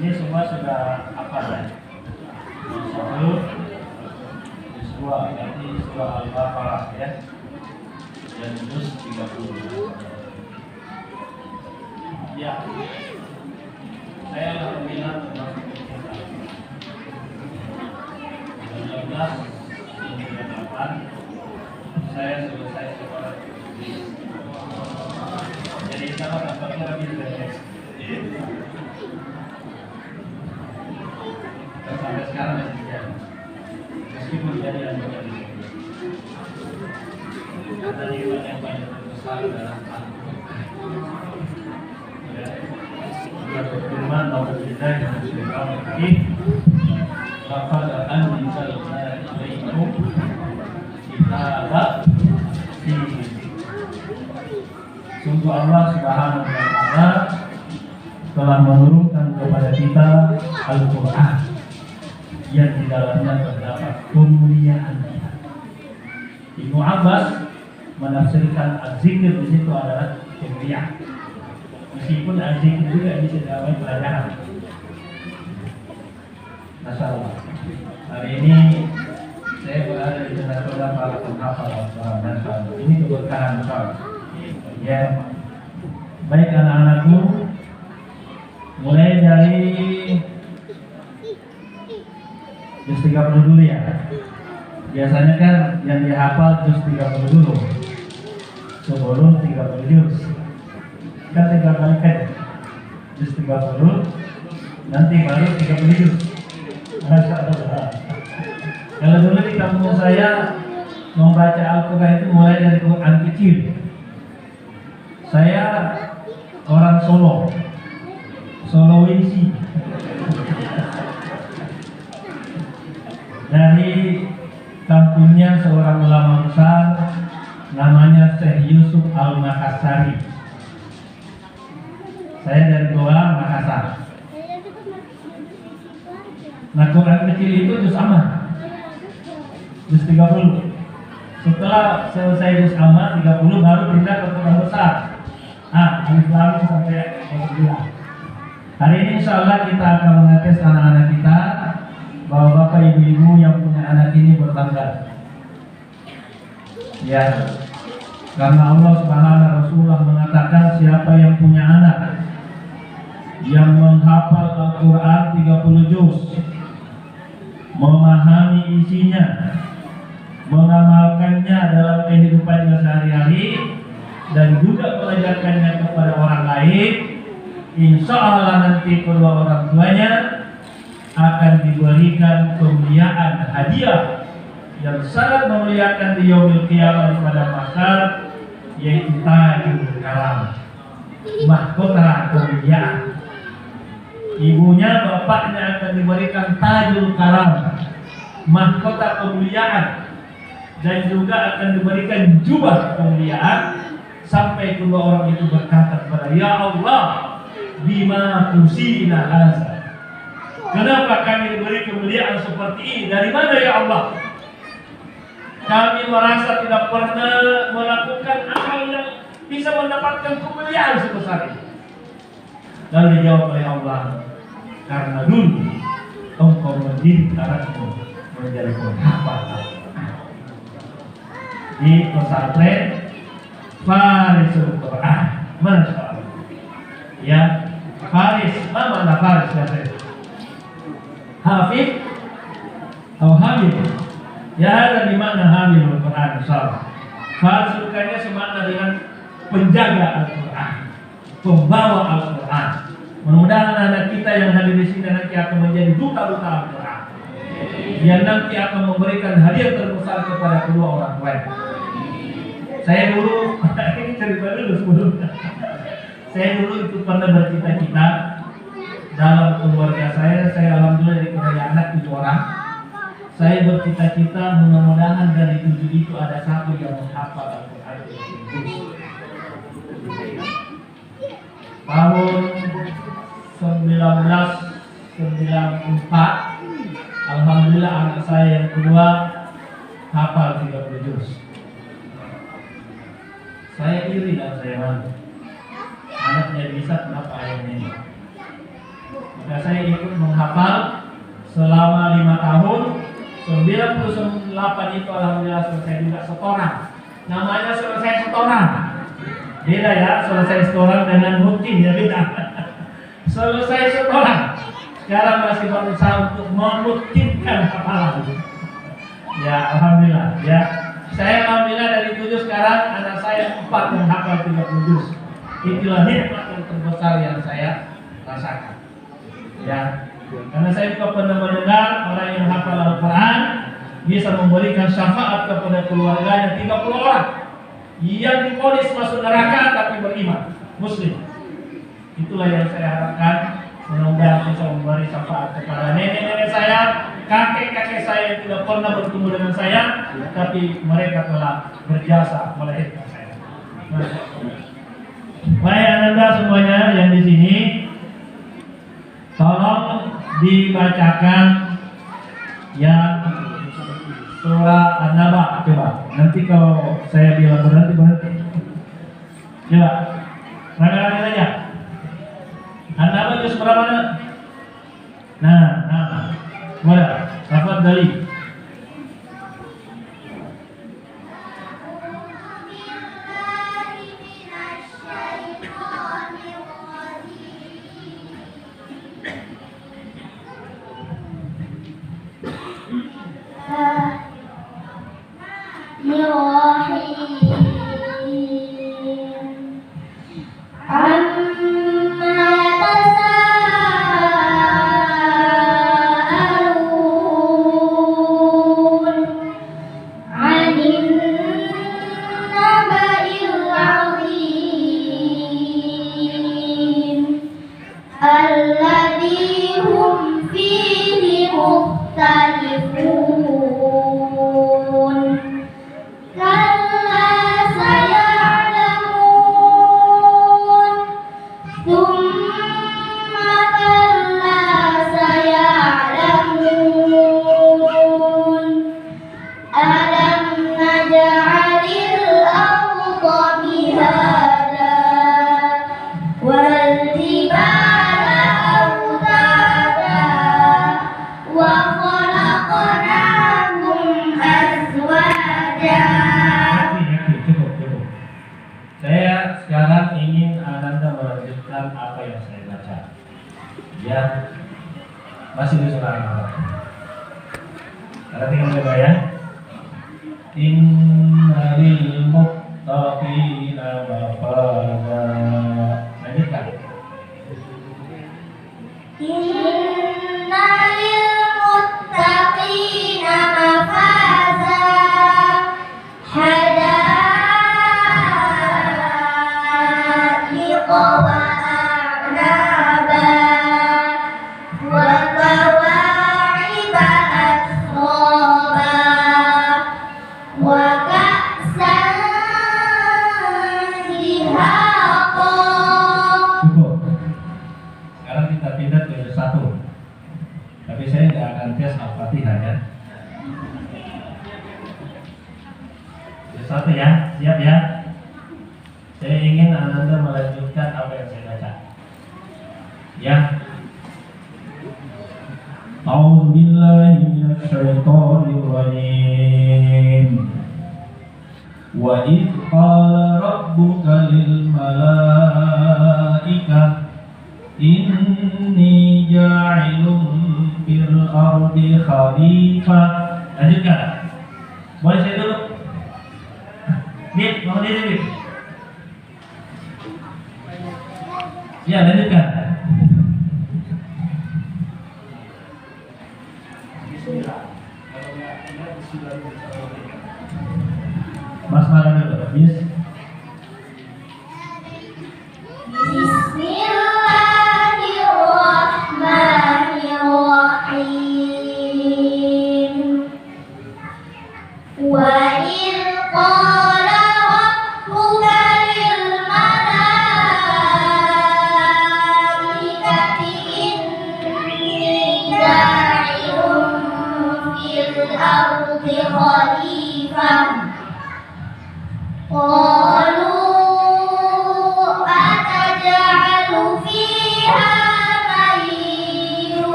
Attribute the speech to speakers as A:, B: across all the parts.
A: Ini semua sudah apa ya? Satu, dua, berarti surah Al-Baqarah ya. Dan juz 30. Ya. Saya alhamdulillah termasuk peserta. 19 hingga 8 saya selesai sekolah. Jadi sama tampaknya lebih beres. Sampai sekarang masih jalan. Meskipun jadi anggota di sini. Ada nilai yang banyak terbesar dalam ya, berfirman Allah Billahi minasyaitonir rajim. Laqad anzalna ilaikum kitaban fihi. Sungguh Allah Subhanahu wa taala telah menurunkan kepada kita Al-Qur'an yang di dalamnya terdapat kemuliaan kita. Ibnu Abbas menafsirkan az-zikir di situ adalah kemuliaan. Meskipun az-zikir juga bisa dalam pelajaran. Masyaallah. Hari ini saya berada di tengah-tengah para penghafal Al-Quran dan ini keberkahan besar. Ya, baik anak-anakku, mulai dari juz 30 dulu ya. Biasanya kan yang dihafal juz 30 dulu sebelum 30 juz. Kan 3 kali kan juz 30 nanti baru 30 juz. Kalau dulu di kampung saya membaca Al-Quran itu mulai dari Quran kecil. Saya orang Sulawesi. Dari kampungnya seorang ulama besar namanya Syekh Yusuf Al-Makassari. Saya dari Goa, Makassar. Nah, Quran kecil itu juz amma, juz 30. Setelah selesai juz amma 30 baru pindah ke Quran besar. Alif Lam Mim sampai 9. Hari ini insyaallah kita akan mengetes anak-anak kita bahwa bapak ibu-ibu yang punya anak ini berbangga. Ya, karena Allah Subhanahu Rasulullah mengatakan siapa yang punya anak yang menghafal Al-Quran 30 juz, memahami isinya, mengamalkannya dalam kehidupannya sehari-hari, dan juga mengajarkannya kepada orang lain, insya Allah nanti kedua orang tuanya akan diberikan kemuliaan hadiah yang sangat memuliakan di yaumil qiyamah pada masyar, yaitu tajul karam, mahkota kemuliaan. Ibunya, bapaknya akan diberikan tajul karam, mahkota kemuliaan, dan juga akan diberikan jubah kemuliaan. Sampai kedua orang itu berkata kepada, ya Allah, bima kusina haza, kenapa kami diberi kemuliaan seperti ini? Dari mana ya Allah? Kami merasa tidak pernah melakukan amal yang bisa mendapatkan kemuliaan sebesar ini. Lalu dijawab oleh Allah, karena dulu engkau mendidik anakmu menjadi penghafal di pesantren Farisul Quran. Masya Allah. Ya, Faris, mana Faris ya? Hafid atau Hamid? Ya, ada di mana Hamid Al-Quran? Insyaallah. Faris bukannya semakna dengan penjaga Al-Quran, pembawa Al-Quran. Mudah-mudahan anak kita yang hadir di sini nanti akan menjadi duta-duta Al-Quran, yang nanti akan memberikan hadiah terbesar kepada kedua orang tua. Saya dulu, ini cerita dulu sebelumnya. Saya dulu itu pernah bercita-cita dalam keluarga saya alhamdulillah dari keluarga anak 7 orang. Saya bercita-cita mudah-mudahan dari 7 itu ada satu yang menghafal Al-Quran. Tahun 1994, alhamdulillah anak saya yang kedua hafal 30 juz. Saya iri dan saya malu. Anaknya bisa, kenapa ayahnya ini? Maka saya ikut menghafal selama 5 tahun. 98 itu alhamdulillah selesai juga setoran. Namanya selesai setoran. Beda ya, selesai setoran dengan rutin ya beda. Selesai setoran. Sekarang masih berusaha untuk memutinkan hafalan. Ya alhamdulillah ya. Saya alhamdulillah dari 7 sekarang anak saya 4 yang hafal 30 juz. Itulah nikmat yang terbesar yang saya rasakan. Ya, karena saya juga pernah mendengar orang yang hafal Al-Quran bisa memberikan syafaat kepada keluarganya 30 orang yang divonis masuk neraka tapi beriman, muslim. Itulah yang saya harapkan. Mudah-mudahan bisa memberi syafaat kepada nenek-nenek saya, kakek-kakek saya yang tidak pernah bertemu dengan saya, tapi mereka telah berjasa melahirkan saya. Baik Anda semuanya yang di sini, tolong dibacakan yang surah An-Naba. Coba. Nanti kalau saya bilang berhenti. Coba. Rame-rame saja. An-Naba juz berapa? Nah. Boleh. Lafaz dari.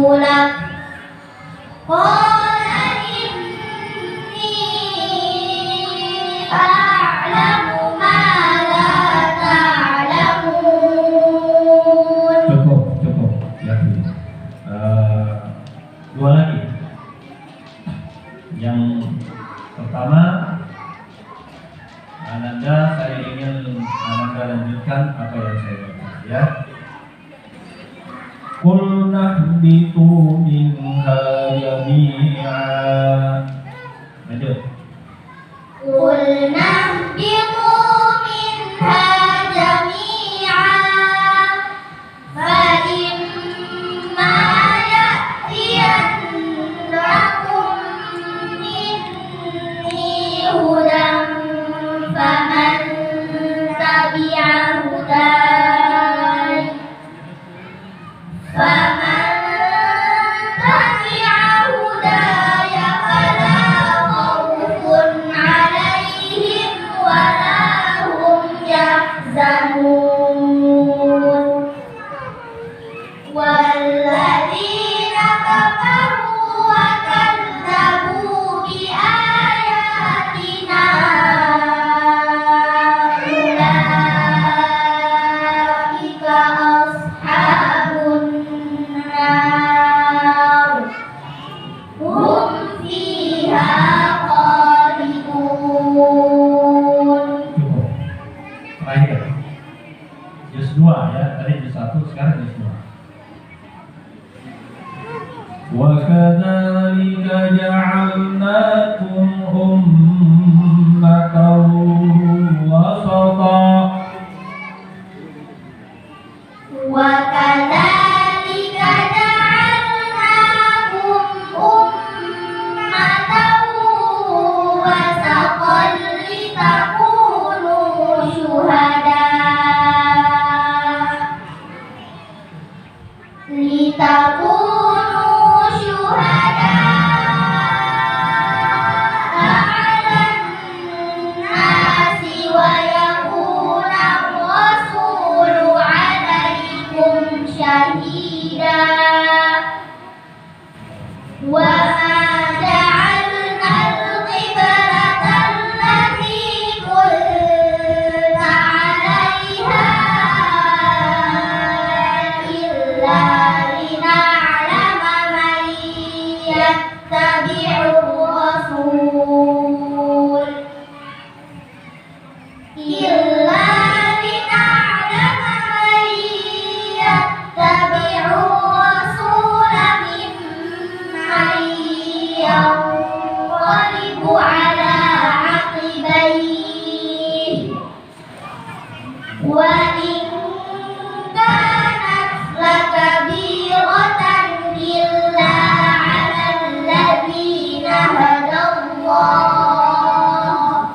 B: رسلك قال إني أعلم ما لا تعلمون.
A: Cukup ya. Dua lagi. Yang pertama, Ananda, saya ingin Ananda lanjutkan apa yang saya baca ya. Qul nahbitu minha jami'an. Lanjut.
B: قل نهبطوا منها جميعا فإما يأتينكم مني هدى فمن تبع هداي فلا خوف عليهم ولا هم يحزنون والذين كفروا وكذبوا بآياتنا أولئك أصحاب النار هم فيها خالدون.
A: Terakhir, juz 2 ya, tadi juz 1, sekarang juz 2. Wa kadzalika ja'alnakum ummatan wasata.
B: وكذلك جعلناكم أمة وسطا لتكونوا شهداء على الناس ويكون الرسول عليكم شهيدا وما جعلنا القبلة التي كنت عليها إلا لنعلم من يتبع الرسول ممن ينقلب على عقبيه وإن كانت لكبيرة إلا على الذين هدى الله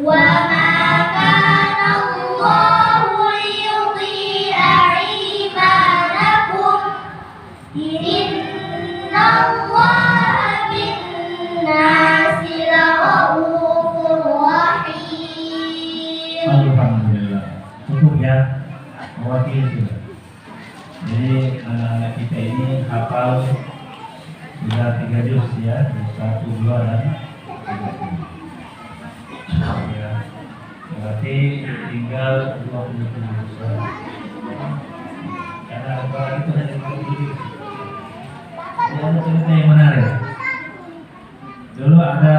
B: وما كان الله ليضيع إيمانكم إن الله بالناس لرؤوف رحيم.
A: Alhamdulillah, cukup ya, mewakili sudah. Jadi anak-anak kita ini hafal sudah 3 juz ya, 1, 2 dan 3. Ya, berarti tinggal 27 juz. Karena apa itu hanya 20 juz. Ini ada cerita yang menarik. Dulu ada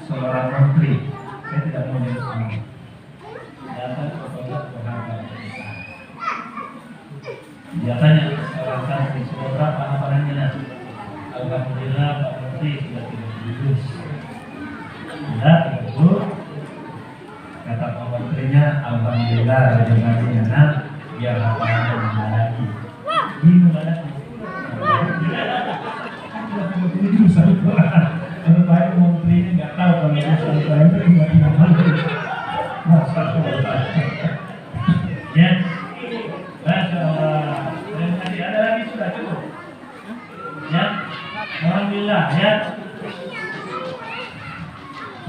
A: seorang menteri, saya tidak mau nyebut nama, datang kepada Soeharto. Dia tanya seorang santri, sudah berapa hafalannya nak? Alhamdulillah Pak Menteri sudah 30 juz. Sudah 30. Kata Pak Menterinya, alhamdulillah dengan nak biar hafalannya lagi. Bingung anaknya. Kalau Pak Menteri ini nggak tahu kalau itu Al-Quran itu gimana. Ya, Masya Allah. Dan masih ada lagi sudah cukup. Ya, alhamdulillah ya.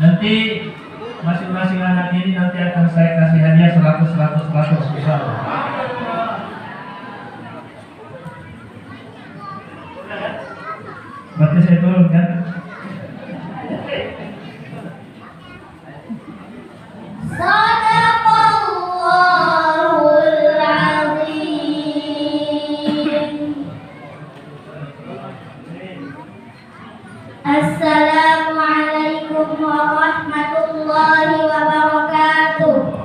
A: Nanti masing-masing anak ini nanti akan saya kasih hadiah 100 insya Allah. Berarti saya turun kan?
B: Sadaqallahul azim. Assalamualaikum warahmatullahi wabarakatuh.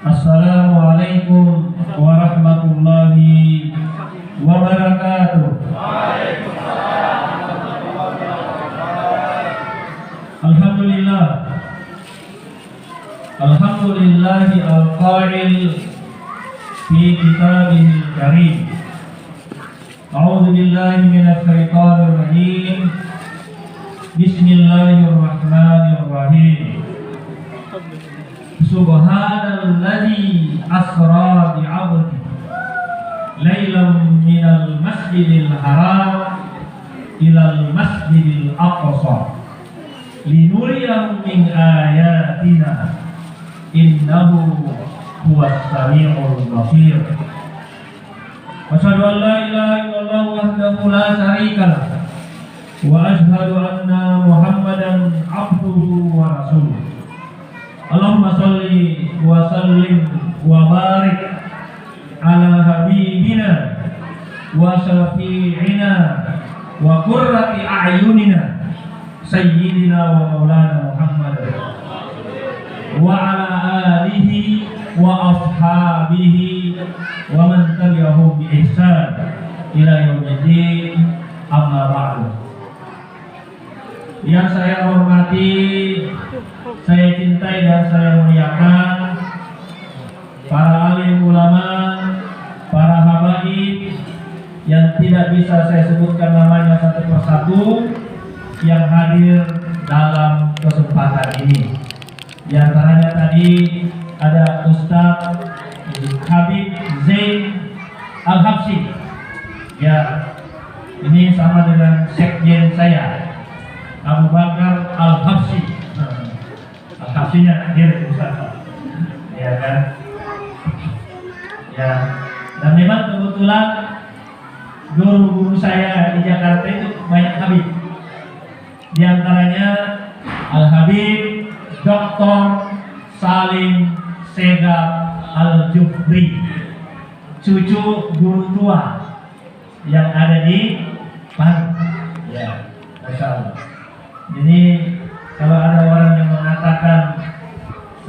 A: Assalamualaikum warahmatullahi wabarakatuh. Alhamdulillah. Alhamdulillahi al-qail fi kitabihil karim. A'udzu billahi minasy syaithanir rajim. Bismillahirrahmanirrahim. Subhanalladzi asra bi'abdi lailam minal masjidil haram ilal masjidil aqsa linuriyahu min ayatina innahu huwas samiul basir. Asyhadu an la ilaha illallah wahdahu la syarika lah wa asyhadu anna Muhammadan abduhu wa rasuluh. Allahumma sholli wa sallim wa barik ala habibina wa syafi'ina wa qurrati a'yunina sayyidina wa maulana Muhammad wa ala alihi wa ashabihi wa man tabi'ahum bi ihsan ila yaumiddin, amma ba'du. Yang saya hormati, saya cintai dan saya muliakan para alim ulama, para habaib yang tidak bisa saya sebutkan namanya satu persatu yang hadir dalam kesempatan ini. Di antaranya tadi ada Ustaz Habib Zain Al-Habsyi. Ya, ini sama dengan sekjen saya, Abu Bakar Al-Habsyi. Al-Habsyinya hadir Ustaz. Ya kan? Ya, dan memang kebetulan guru-guru saya di Jakarta itu banyak Habib. Di antaranya Al-Habib Dr. Salim Segaf Al-Jufri, cucu guru tua yang ada di Palu. Ya, Masya Allah. Jadi kalau ada orang yang mengatakan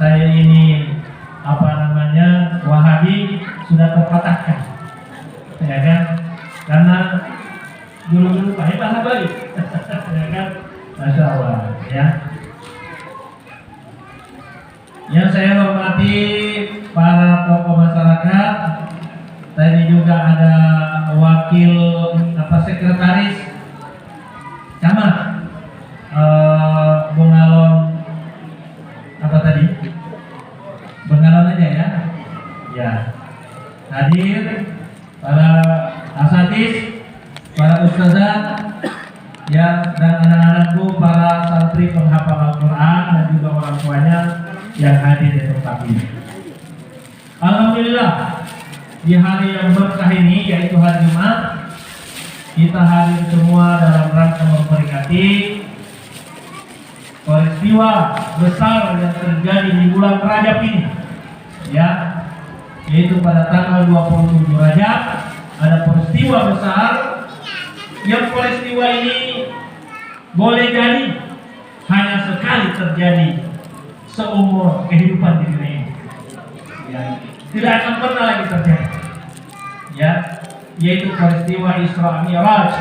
A: saya ini Wahabi, sudah terpatahkan, ya kan? Karena dulu-dulu pakai bahasa Bali, ya kan? Masya Allah, ya. Yang saya hormati para tokoh masyarakat, tadi juga ada wakil sekretaris camat Bengalon tadi? Bengalon aja ya. Ya. Hadir para asatidz, para ustazah, ya, dan anak-anakku, para santri penghafal Al-Quran dan juga orang tuanya yang hadir di tempat ini. Alhamdulillah, di hari yang berkah ini, yaitu hari Jumat, kita hadir semua dalam rangka memperingati peristiwa besar yang terjadi di bulan Rajab ini, ya, yaitu pada tanggal 27 Rajab ada peristiwa besar yang peristiwa ini boleh jadi hanya sekali terjadi seumur kehidupan di dunia ini, ya, tidak akan pernah lagi terjadi, ya, yaitu peristiwa Isra Mi'raj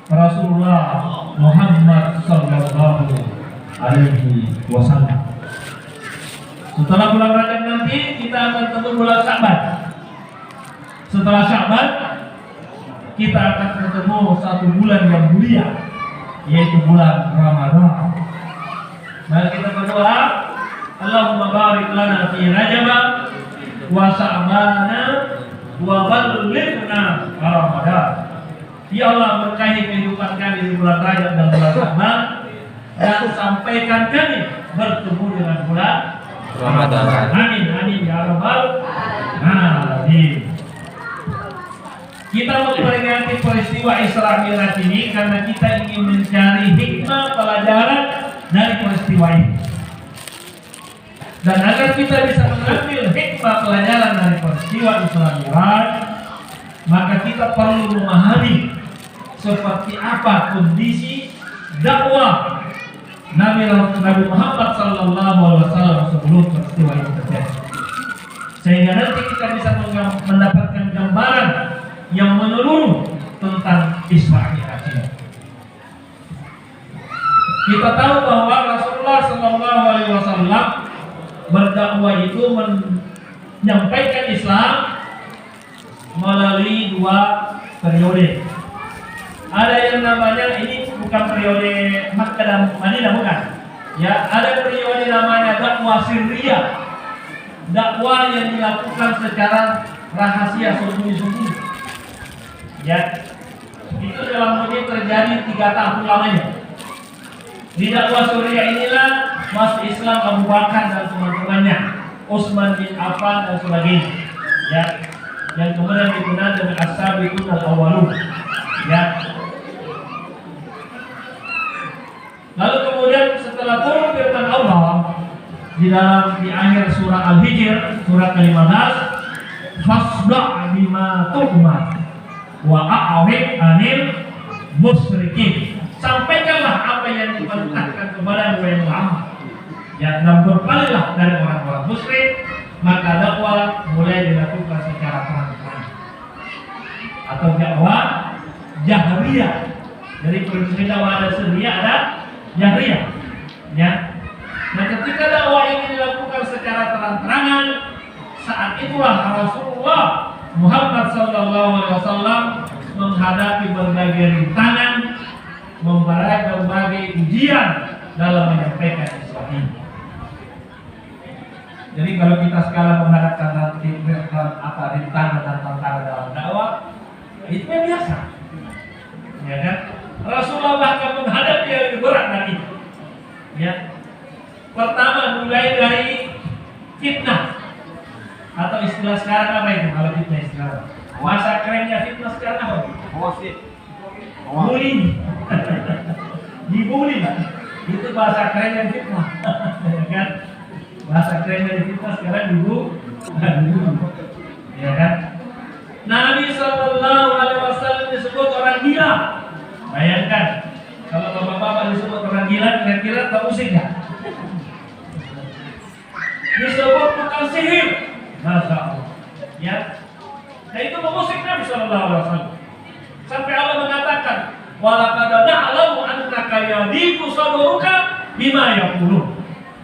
A: Rasulullah Muhammad sallallahu alaihi wasallam. Setelah bulan Rajab nanti kita akan ketemu bulan Sya'ban. Setelah Sya'ban kita akan ketemu satu bulan yang mulia, yaitu bulan Ramadan. Mari kita berdoa, Allahumma barik lana fi Rajab wa Sya'bana wa ballighna Ramadan. Ya Allah, berkahi kehidupan kami di bulan Rajab dan bulan Sya'ban, dan sampaikan kami bertemu dengan bulan
C: Ramadan.
A: Amin amin ya rabbal alamin. Kita memperingati peristiwa Isra Mi'raj ini karena kita ingin mencari hikmah pelajaran dari peristiwa ini. Dan agar kita bisa mengambil hikmah pelajaran dari peristiwa Isra Mi'raj, maka kita perlu memahami seperti apa kondisi dakwah Nabi Muhammad SAW sebelum peristiwa ini terjadi. Sehingga nanti kita bisa mendapatkan gambaran yang menyeluruh tentang Isra Mi'raj. Kita tahu bahwa Rasulullah SAW berdakwah itu menyampaikan Islam melalui 2 periode. Ada yang namanya, ini bukan periode Makkah dan Madinah, bukan. Ya, ada periode namanya dakwah sirriyah. Dakwah yang dilakukan secara rahasia, sembunyi-sembunyi. Ya, itu dalam ini terjadi 3 tahun lamanya. Di dakwah sirriyah inilah masuk Islam Abu Bakar dan teman-temannya, Utsman bin Affan dan sebagainya. Ya, yang kemudian dikenal dengan as-sabiqun al-awwalun. Ya. Lalu kemudian setelah turun firman Allah di akhir surah Al-Hijr, surah ke-15, fasda' bima tu'mar wa a'rid 'anil musyrikin. Sampaikanlah apa yang diperintahkan kepada Muhammad. Ya, dan berpalinglah dari orang-orang musyrik. Maka dakwah mulai dilakukan secara terang-terangan atau dakwah jahriyah. Jadi prinsip dakwah ada sirriyah, ada jahriyah. Ya. Nah, ketika dakwah ini dilakukan secara terang-terangan, saat itulah Rasulullah Muhammad SAW menghadapi berbagai rintangan, berbagai ujian dalam menyampaikan Islam ini. Jadi kalau kita sekarang menghadapkan rintangan dan tantangan dalam dakwah, itu yang biasa. Ya kan? Rasulullah bahkan menghadapi yang lebih berat dari itu. Ya. Pertama mulai dari fitnah, atau istilah sekarang apa itu? Kalau fitnah sekarang, masa kerennya fitnah sekarang apa? Bullying. Dibully lah. Itu bahasa kerennya fitnah. Ya kan? Bahasa kerennya fitnah sekarang dibully. Ya kan? Nabi SAW disebut orang gila. Bayangkan kalau bapak-bapak disebut orang gila, kira-kira tak pusing nggak? Disebut tukang sihir, Masya Allah. Ya, nah itu memusik Nabi SAW. Sampai Allah mengatakan, walaqad na'lamu annaka yadiqu sadruka bima yaqulun.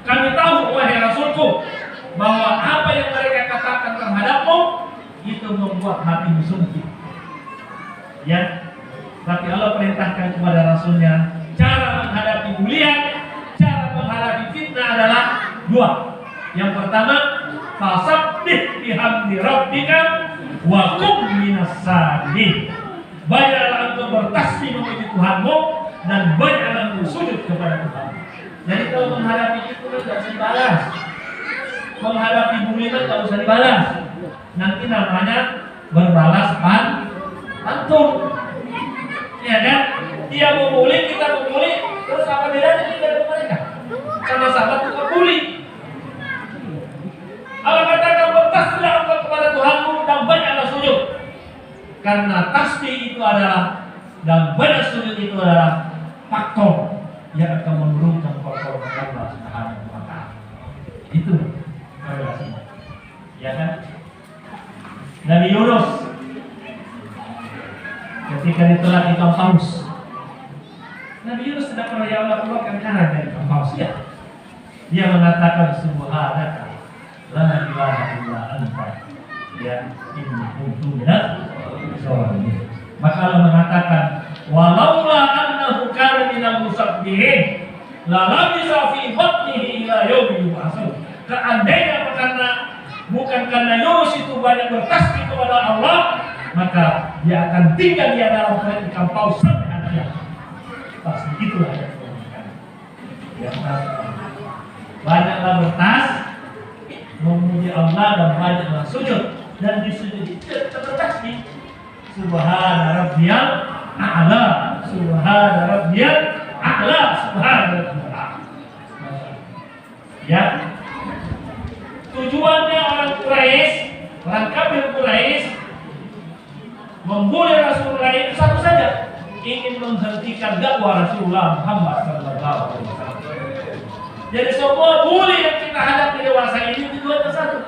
A: Kami tahu wahai Rasulku bahwa apa yang mereka katakan terhadapmu itu membuat hatimu sempit. Ya, tapi Allah perintahkan kepada Rasulnya cara menghadapi bulian, cara menghadapi fitnah adalah 2. Yang pertama, fasabbih bihamdi rabbika wa kum minas sajidin. Banyaklah engkau bertasbih memuji Tuhanmu dan banyaklah engkau sujud kepada Tuhan. Jadi kalau menghadapi itu tidak usah dibalas. Menghadapi bulian tidak usah dibalas. Nanti namanya berbalas pantun. Ya kan? Dia membuli, kita membuli, terus apa bedanya kita dengan mereka? Sama-sama tukang bully. Allah katakan bertasbihlah engkau kepada Tuhanmu dan banyaklah sujud. Karena tasbih itu adalah dan banyak sujud itu adalah faktor yang akan menurunkan performa Allah Subhanahu wa Ta'ala. Itu korelasinya. Ya kan? Nabi Yunus ketika ditelan ikan paus, Nabi Yunus tidak pernah ya Allah keluarkan karang dari ikan paus. Ya, dia mengatakan subhanaka la ilaha illa anta ya inni kuntu minaz sholihin. Maka Allah mengatakan walaula annahu kana minal musabbihin la labisa fi batnihi ila yaumi yub'atsun. Seandainya bukan karena Yunus itu banyak bertasbih kepada Allah, maka dia akan tinggal di dalam perut ikan paus sampai akhir. Tasbih itulah yang banyaklah memuji Allah dan banyaklah sujud. Dan di sujud itu kita bertasbih. Subhana rabbiyal a'la, subhana rabbiyal a'la, subhana rabbiyal a'la. Ya. Tujuannya orang Quraisy, orang kafir Quraisy membuli Rasulullah itu satu saja, ingin menghentikan dakwah Rasulullah Muhammad sallallahu alaihi wasallam. Jadi semua bully yang kita hadapi dewasa ini tujuannya satu,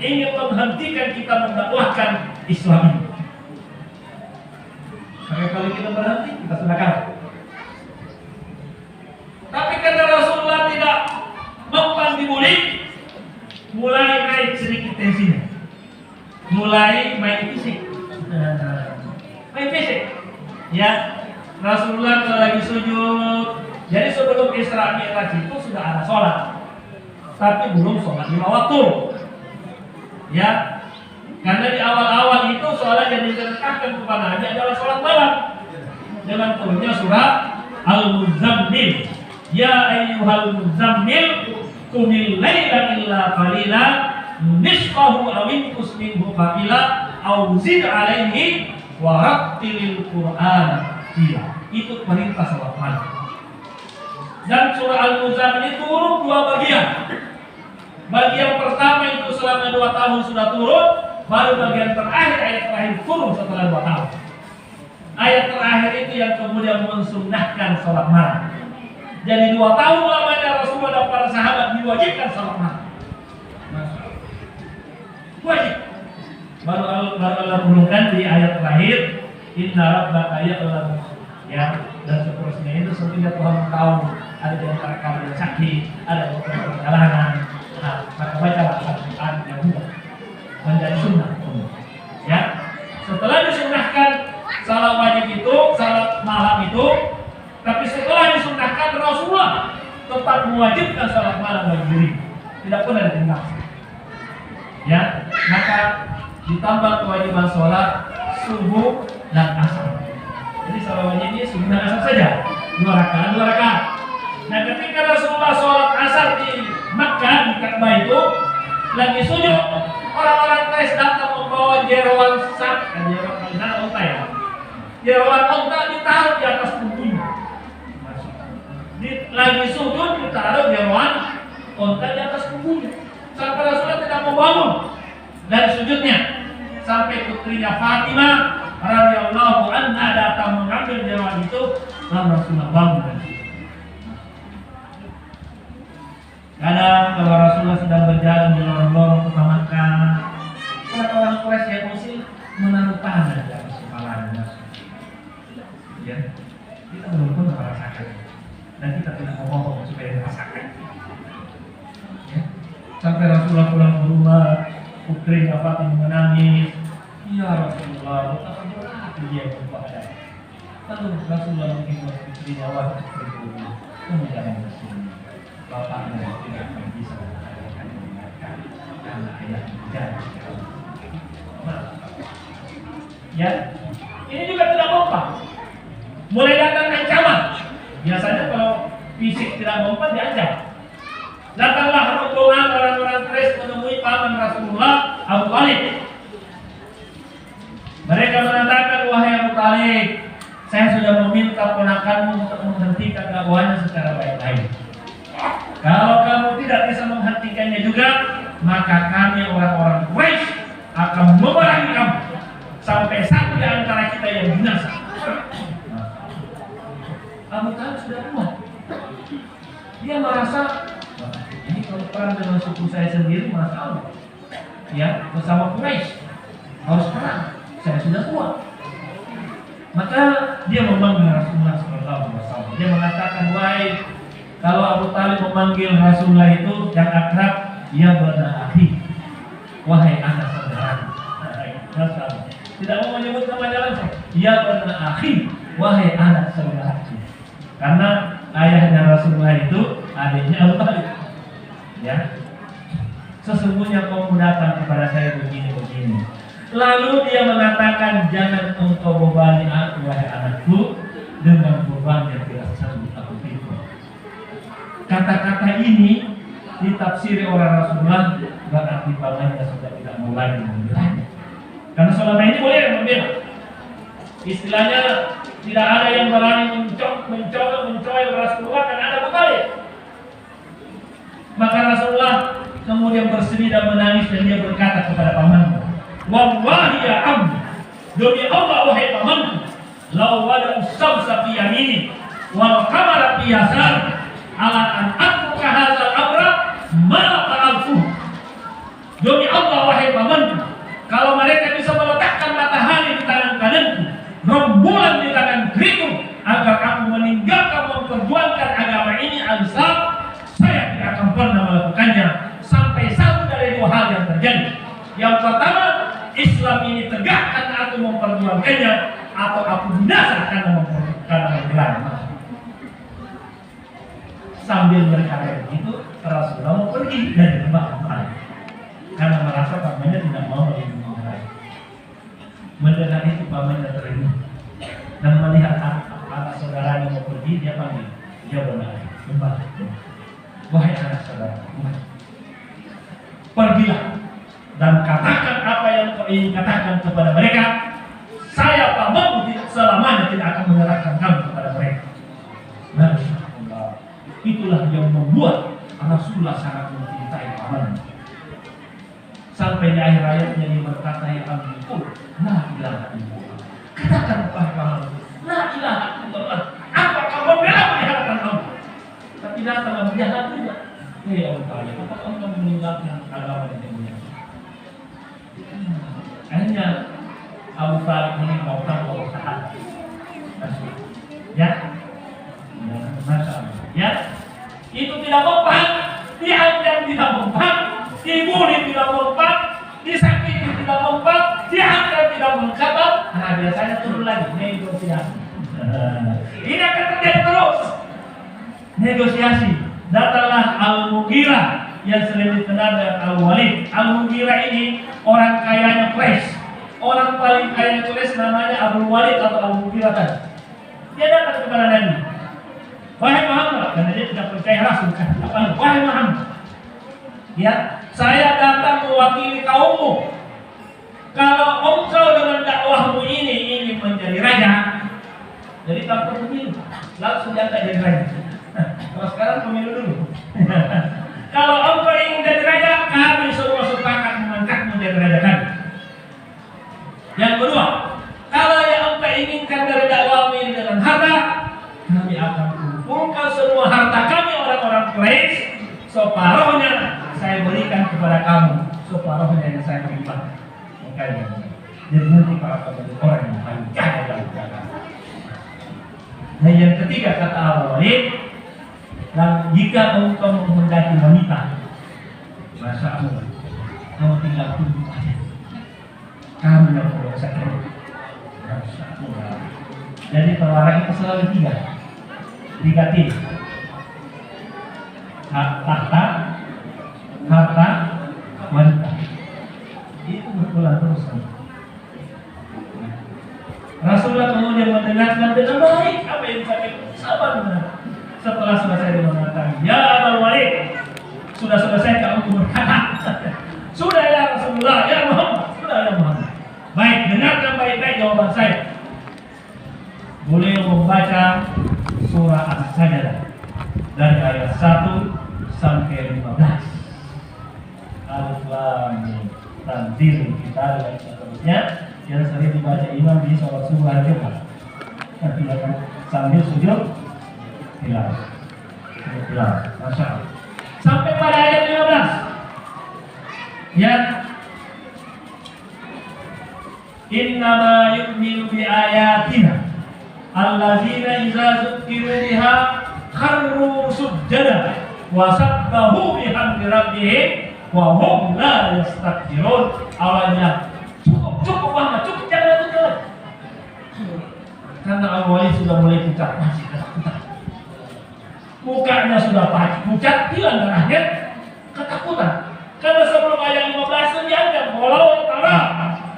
A: ingin menghentikan kita mendakwahkan Islam ini. Maka kalau kita berhenti, kita sudah kalah. Tapi karena Rasulullah tidak mempan dibully, mulai naik sedikit tensinya, mulai main fisik, ya. Rasulullah kalau lagi sujud, jadi sebelum Isra Mi'raj itu sudah ada sholat, tapi belum sholat 5 waktu, ya. Karena di awal-awal itu sholat yang diperintahkan kepada Nabi adalah sholat malam dengan turunnya surah Al-Muzammil. Ya ayyuhal muzammil qumil laila illa qalila nisfahu aw inqus minhu qalila aw zid alaihi wa rattilil qur'ana tartila. Itu perintah sholat malam. Dan surah Al-Muzammil turun 2 bagian. Bagian pertama itu selama 2 tahun sudah turun, baru bagian terakhir, ayat terakhir turun setelah 2 tahun. Ayat terakhir itu yang kemudian mensunnahkan sholat malam. Jadi 2 tahun lamanya Rasulullah dan para sahabat diwajibkan sholat malam. Wajib. Baru Allah turunkan di ayat terakhir, Inna rabbaka ya'lamu, ya, dan seterusnya. Itu sesungguhnya Tuhan tahu ada di antara kamu yang sakit, ada yang perjalanan. Nah, maka bacalah Al-Quran yang mudah menjadi sunnah. Ya, setelah disunnahkan salat wajib itu, salat malam itu, tapi setelah disunnahkan Rasulullah tetap mewajibkan salat malam bagi diri, tidak pernah ditinggalkan. Ya, maka ditambah kewajiban sholat subuh dan asar. Jadi salat wajib ini subuh dan asar saja, 2 rakaat. Nah, ketika Rasulullah sholat asar di Makkah, di Ka'bah itu lagi sujud, orang-orang Quraisy datang membawa jeroan sak, jeroan onta ya. Jeroan onta ditaruh di atas punggungnya. Lagi sujud ditaruh jeroan onta di atas punggungnya. Sampai Rasulullah tidak mau bangun dari sujudnya. Sampai putrinya Fatimah radhiyallahu anha datang mengambil jeroan itu, lalu Rasulullah bangun dari situ. Kadang kalau Rasulullah sedang berjalan di lorong-lorong kota Makkah, orang Quraisy yang muslim menaruh tangan di atas kepalanya. Ya, kita belum pun merasakan, dan kita tidak mau supaya merasakan. Ya. Sampai Rasulullah pulang ke rumah, putrinya Fatimah menangis. Ya Rasulullah, betapa berat dia kepada. Lalu Rasulullah menghimbau putrinya, wahai putriku, kamu jangan bersini. Bapaknya tidak akan bisa mengatakan mereka karena ayah menjadi. Ya, ini juga tidak mempan. Mulai datang ancaman. Biasanya kalau fisik tidak mempan diancam. Datanglah rombongan orang-orang Quraisy menemui paman Rasulullah, Abu Thalib. Mereka mengatakan, wahai Abu Thalib, saya sudah meminta ponakanmu untuk menghentikan dakwahnya secara baik-baik. Kalau kamu tidak bisa menghentikannya juga, maka kami orang-orang Quraisy akan memerangi kamu sampai satu di antara kita yang binasa. Abu Thalib sudah kuat. Dia merasa ini kalau perang dengan suku saya sendiri masalah. Ya, bersama Quraisy harus perang. Saya sudah kuat. Maka dia memanggil Rasulullah SAW. Dia mengatakan, wahai, kalau Abu Thalib memanggil Rasulullah itu yang akrab, ya bana akhi, wahai anak saudara. Tidak mau menyebut namanya langsung, ya bana akhi, wahai anak saudara. Karena ayahnya Rasulullah itu adiknya Abu Thalib. Ya, sesungguhnya kamu datang kepada saya begini. Lalu dia mengatakan, jangan engkau bebani aku, wahai anakku, dengan beban yang tidak sanggup aku pikul. Kata-kata ini ditafsiri oleh Rasulullah berarti pamannya sudah tidak mau lagi membelanya. Karena selama ini boleh membela. Istilahnya tidak ada yang berani mencoba Rasulullah karena ada bekalnya. Maka Rasulullah kemudian bersedih dan menangis dan dia berkata kepada pamannya, "Wallahi ya ammi, demi Allah wahai pamanku, law wada usamsa fi yamini wal qamara fi yasar ala an atruka hadzal amra ma fa'altu." Demi Allah wahai pamanku, kalau mereka bisa meletakkan matahari di tangan kananku, rembulan di tangan kiriku, agar aku meninggalkan memperjuangkan agama ini al-Islam, saya tidak akan pernah melakukannya sampai satu dari dua hal yang terjadi. Yang pertama, Islam ini tegak karena aku memperjuangkannya, atau aku binasa karena membelanya. Sambil berkata begitu, Rasulullah mau pergi dari rumah karena merasa pamannya tidak mau melindungi. Mendengar itu pamannya terenyuh dan melihat anak saudaranya mau pergi, dia panggil, dia berkata, "Kembali, wahai anak saudara, pergilah dan katakan apa yang kau ingin katakan kepada mereka. Saya pamanmu selamanya tidak akan menyerahkan kamu kepada mereka." Nah, itulah yang membuat Rasulullah sangat mencintai pamannya. Sampai di akhir ayatnya dia berkata, "Ya amriku, la ilaha illallah." Katakan kepada paman, "La ilaha illallah." Apa kamu bela di hadapan Allah? Tapi datang Abu Jahal juga. Ya Allah, apakah engkau meninggalkan agama yang mulia? Akhirnya Abu Talib ini mau tahu sahabat. Ya, masalah. Ya, itu tidak mempan, diancam tidak mempan, dibully tidak mempan, disakiti tidak mempan, dihantar tidak mempan. Nah, biasanya turun lagi negosiasi. Ini akan terjadi terus. Negosiasi. Datanglah Al-Mughirah yang sering dikenal dengan Al-Walid. Al-Mughirah ini orang kayanya Quraisy. Orang paling kaya Quraisy namanya Abu Walid atau Al-Mughirah tadi. Dia datang kepada Nabi. "Wahai Muhammad," karena dia tidak percaya Rasul kan. "Wahai Muhammad, ya, saya datang mewakili kaummu. Kalau engkau dengan dakwahmu ini ingin menjadi raja, jadi tanpa pemilu, langsung diangkat jadi raja. Kalau sekarang pemilu dulu. Kalau engkau ingin jadi raja, kami semua sepakat mengangkatmu menjadi raja kami. Yang kedua, kalau yang engkau inginkan dari dakwahmu ini dengan harta, kami akan kumpulkan semua harta kami orang-orang Quraisy, separuhnya saya berikan kepada kamu, separuhnya yang saya berikan." Makanya, jadi nanti para pemilik orang yang paling kaya dalam agama. Nah, yang ketiga kata Al-Walid, dan jika engkau menghendaki wanita, masa Allah, kamu tinggal tunggu aja. Kamu yang perlu saja. Jadi tawaran itu selalu tiga T. Tahta, harta, wanita. Itu berulang terus. Rasulullah kemudian mendengarkan dengan baik apa yang disampaikan, sabar benar. Setelah selesai dia mengatakan, "Ya Abul Walid, sudah selesai kamu berkata." "Sudah ya Rasulullah, ya Muhammad." "Sudah ya Muhammad." "Baik, dengarkan baik-baik jawaban saya." Boleh membaca surah As-Sajdah dari ayat 1 sampai 15. Alif Lam Mim, Tanzil Kitab dan seterusnya yang sering dibaca imam di sholat subuh hari Jumat. Nanti akan sambil sujud tilawah. Masya Allah. Sampai pada ayat 15. Ya. Innama yu'minu bi ayatina allazina idza zukiru biha kharru sujjada wa sabbahu bihamdi rabbihim wa hum la yastakbirun. Awalnya cukup banget, cukup jangan lanjut. Karena awalnya sudah mulai pucat, masih ketakutan. Mukanya sudah pucat, hilang dan akhir ketakutan. Karena sebelum ayat 15 dianggap walau tara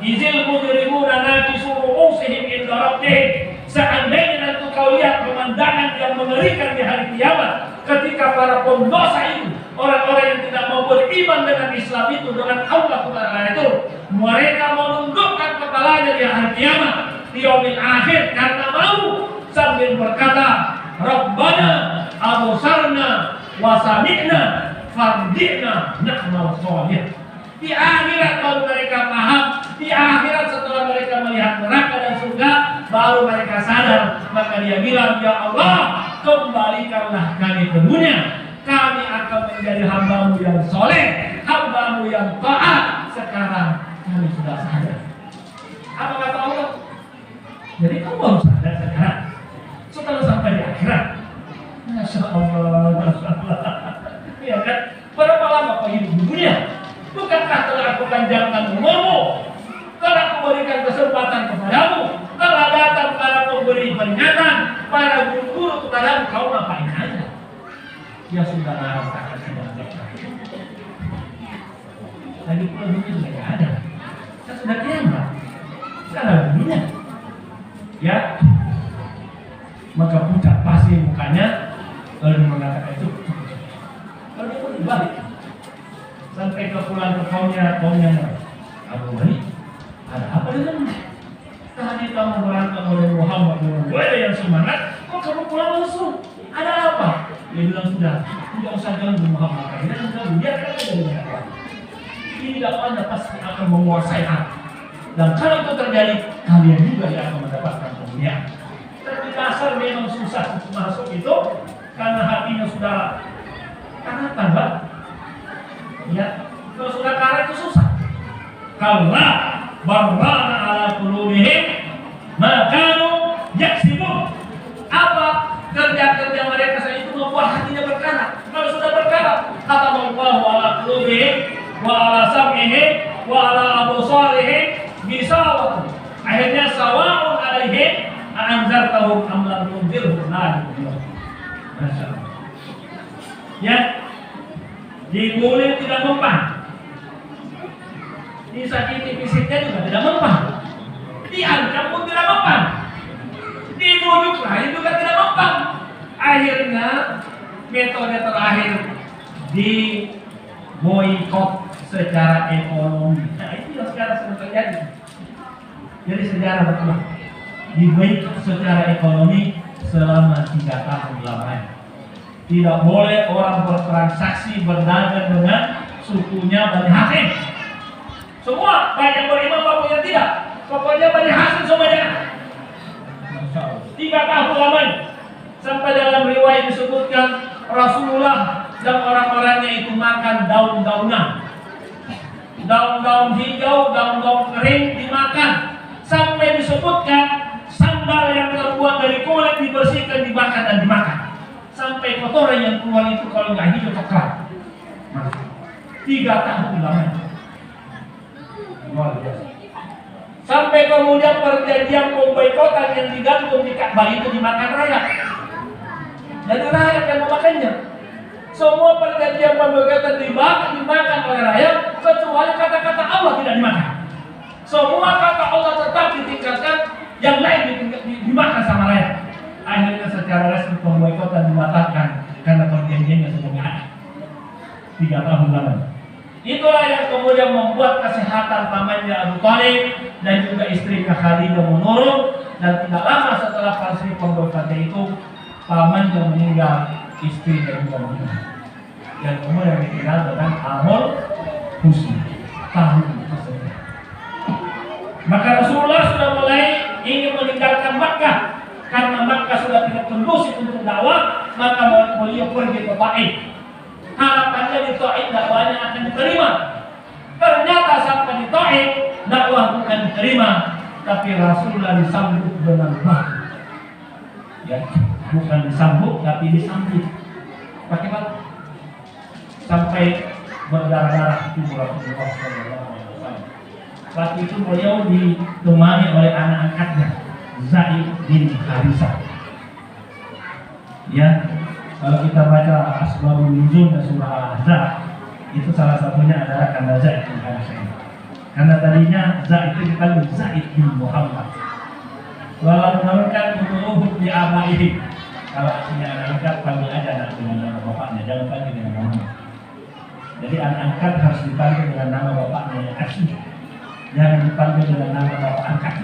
A: izil mujrimuna nakisu ru'usihim inda rabbihim. Seandainya nanti kau lihat pemandangan yang mengerikan di hari kiamat ketika para pendosa itu, orang-orang yang tidak mau beriman dengan Islam itu, dengan Allah Ta'ala itu, mereka menundukkan kepalanya di hari kiamat, di yaumil akhir, karena mau sambil berkata, Rabbana absarna wa sami'na farji'na na'mal shalih. Di akhirat baru mereka paham, di akhirat setelah mereka melihat neraka dan surga, baru mereka sadar. Maka dia bilang, ya Allah, kembalikanlah kami ke dunia. Kami akan menjadi hambamu yang soleh, hambamu yang taat. Sekarang kami sudah sadar. Apa kata Allah? Jadi kamu baru sadar sekarang, setelah sampai di akhirat. Masya Allah, Masya Allah. Ya kan? Berapa lama kau hidup di dunia? Bukankah telah aku panjangkan umurmu, telah aku berikan kesempatan kepadamu, telah datang para pemberi peringatan, para guru-guru kepadamu, kau ngapain aja? Ya sudah merasakan sudah dekat. Lagi pula dunia sudah tidak ada. Kan sudah kiamat. Kan ada dunia. Ya. Maka pucat pasti mukanya, lalu mengatakan itu. Lalu dia pun dibalik. Sampai ke pulang ke kaumnya Abu Wali, ada apa denganmu? Tadi kamu berantem oleh Muhammad dengan gue yang semangat, kok kamu pulang langsung? Ada apa? Dia bilang sudah, tidak usah ganggu Muhammad. Dia bilang biarkan aja dari mereka. Ini dakwahnya pasti akan menguasai hati. Dan kalau itu terjadi, kalian juga yang akan mendapatkan kemuliaan. Tapi dasar memang susah masuk itu karena hatinya sudah karatan, Pak. Ya, kalau sudah karat itu susah. Kalau barrana ala qulubihim ma kanu yaksibun. Apa kerja-kerja mereka saat itu membuat hatinya berkarat. Kalau sudah berkarat, kata Allah ala qulubihim wa ala sam'ihim wa ala absarihim bisawatun. Akhirnya sawa'un alaihim a'anzartahum am lam tunzirhum la yu'minun. Masyaallah. Ya. Di kulit tidak mempan, disakiti fisiknya juga tidak mempan, diancam pun tidak mempan, dibujuk lain juga tidak mempan. Akhirnya metode terakhir di boikot secara ekonomi. Nah itu yang sekarang sedang terjadi. Jadi sejarah betul di boikot secara ekonomi selama 3 tahun lamanya. Tidak boleh orang bertransaksi berdagang dengan sukunya Bani Hasyim. Semua baik yang beriman maupun yang tidak. Pokoknya Bani Hasyim semuanya. 3 tahun lamanya. Sampai dalam riwayat disebutkan Rasulullah dan orang-orangnya itu makan daun-daunan. Daun-daun hijau, daun-daun kering dimakan. Sampai disebutkan sandal yang terbuat dari kulit dibersihkan, dibakar dan dimakan. Sampai kotoran yang keluar itu kalau nggak hijau coklat. 3 tahun lamanya. Luar biasa. Sampai kemudian perjanjian pemboikotan yang digantung di Ka'bah itu dimakan rakyat. Jadi rakyat yang memakannya. Semua perjanjian pemboikotan dimakan oleh rakyat, kecuali kata-kata Allah tidak dimakan. Semua kata Allah tetap ditingkatkan, yang lain dimakan sama rakyat. Akhirnya secara resmi pemboikotan dibatalkan karena perjanjiannya sudah tidak ada. 3 tahun lamanya. Itulah yang kemudian membuat kesehatan pamannya Abu Thalib dan juga istrinya Khadidah menurun, dan tidak lama setelah peristiwa pemboikotan itu pamannya meninggal, istrinya juga meninggal. Yang kemudian dikenal dengan Amul Husni, tahun tersebut. Maka Rasulullah sudah mulai ingin meninggalkan Makkah. Karena Makkah sudah tidak kondusif untuk dakwah, maka beliau pergi ke Taif. Harapannya di Taif dakwahnya akan diterima. Ternyata sampai di Taif dakwah bukan diterima, tapi Rasulullah disambut dengan batu. Ya, bukan disambut tapi disambut. Pakai batu. Sampai berdarah-darah tubuh Rasulullah SAW. Waktu itu beliau ditemani oleh anak angkatnya, Zaid bin Harisah. Ya, kalau kita baca Asbabun Nuzul dan surah Al-Ahzab, itu salah satunya adalah karena Zaid bin Harisah. Karena tadinya Zaid itu dipanggil Zaid bin Muhammad. Walau menurunkan untuk di abaihi. Kalau aslinya anak angkat panggil aja anak dengan nama bapaknya, jangan panggil dengan nama. Jadi anak angkat harus dipanggil dengan nama bapaknya yang asli, jangan dipanggil dengan nama bapak angkat.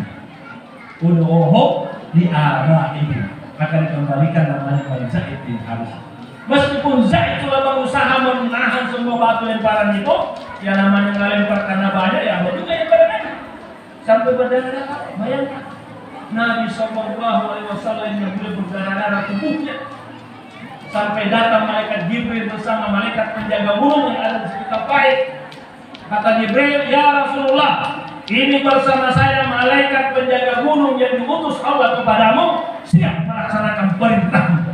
A: Ud'uhum li'abaihim, maka dikembalikan namanya Zaid bin Harithah. Meskipun Zaid telah berusaha menahan semua batu lemparan itu, yang namanya ngelempar karena banyak, ya ada juga yang berdarah sampai berdarah. Bayangkan Nabi Sallallahu Alaihi Wasallam yang boleh berdarah tubuhnya, sampai datang malaikat Jibril bersama malaikat penjaga gunung yang ada di sekitar Taif. Kata Jibril, ya Rasulullah, ini bersama saya malaikat penjaga gunung yang diutus Allah kepadamu, siap melaksanakan perintahmu.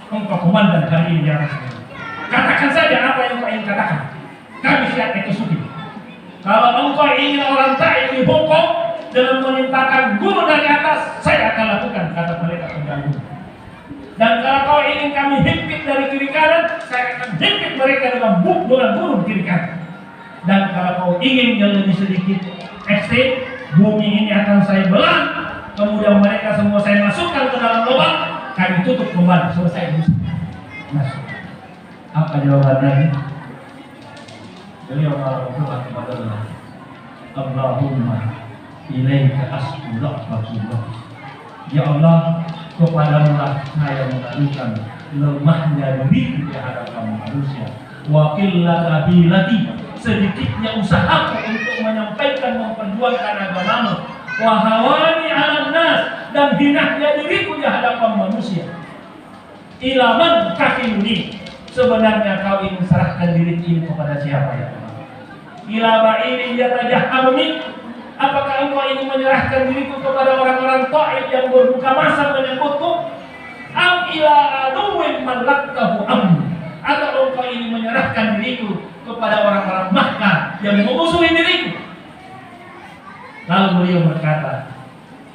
A: Engkau komandan hari ini ya Rasulullah. Katakan saja apa yang kau ingin katakan, kami siap eksekusi. Kalau engkau ingin orang Taif dihukum dengan menimpakan gunung dari atas, saya akan lakukan, kata malaikat penjaga gunung. Dan kalau kau ingin kami himpit dari kiri kanan, saya akan himpit mereka dengan gunung kiri kanan. Dan kalau kau ingin yang lebih sedikit ekstrim, bumi ini akan saya belah, kemudian mereka semua saya masukkan ke dalam lubang, kami tutup kembali, selesai masuk. Apa jawabannya? Beliau berdoa kepada Allah, Allahumma ilaika as'u rahmatullah. Ya Allah, kepadamu lah saya mengadukan lemahnya diriku di hadapan manusia, wa qillata hilati, sedikitnya usahaku untuk menyampaikan memperjuangkan agamamu, wa hawani 'alan nas, dan hinanya diriku di hadapan manusia. Ilaman kakiluni, sebenarnya kau ingin serahkan diri ini kepada siapa ya Allah? Ila ba'iri yatajahhamuni, apakah engkau ingin menyerahkan diriku kepada orang-orang Taif yang berbuka masa menyebutku? Am ila aduwin malaktahu amni, atau engkau ingin menyerahkan diriku kepada orang-orang Makkah yang memusuhi diriku? Lalu beliau berkata,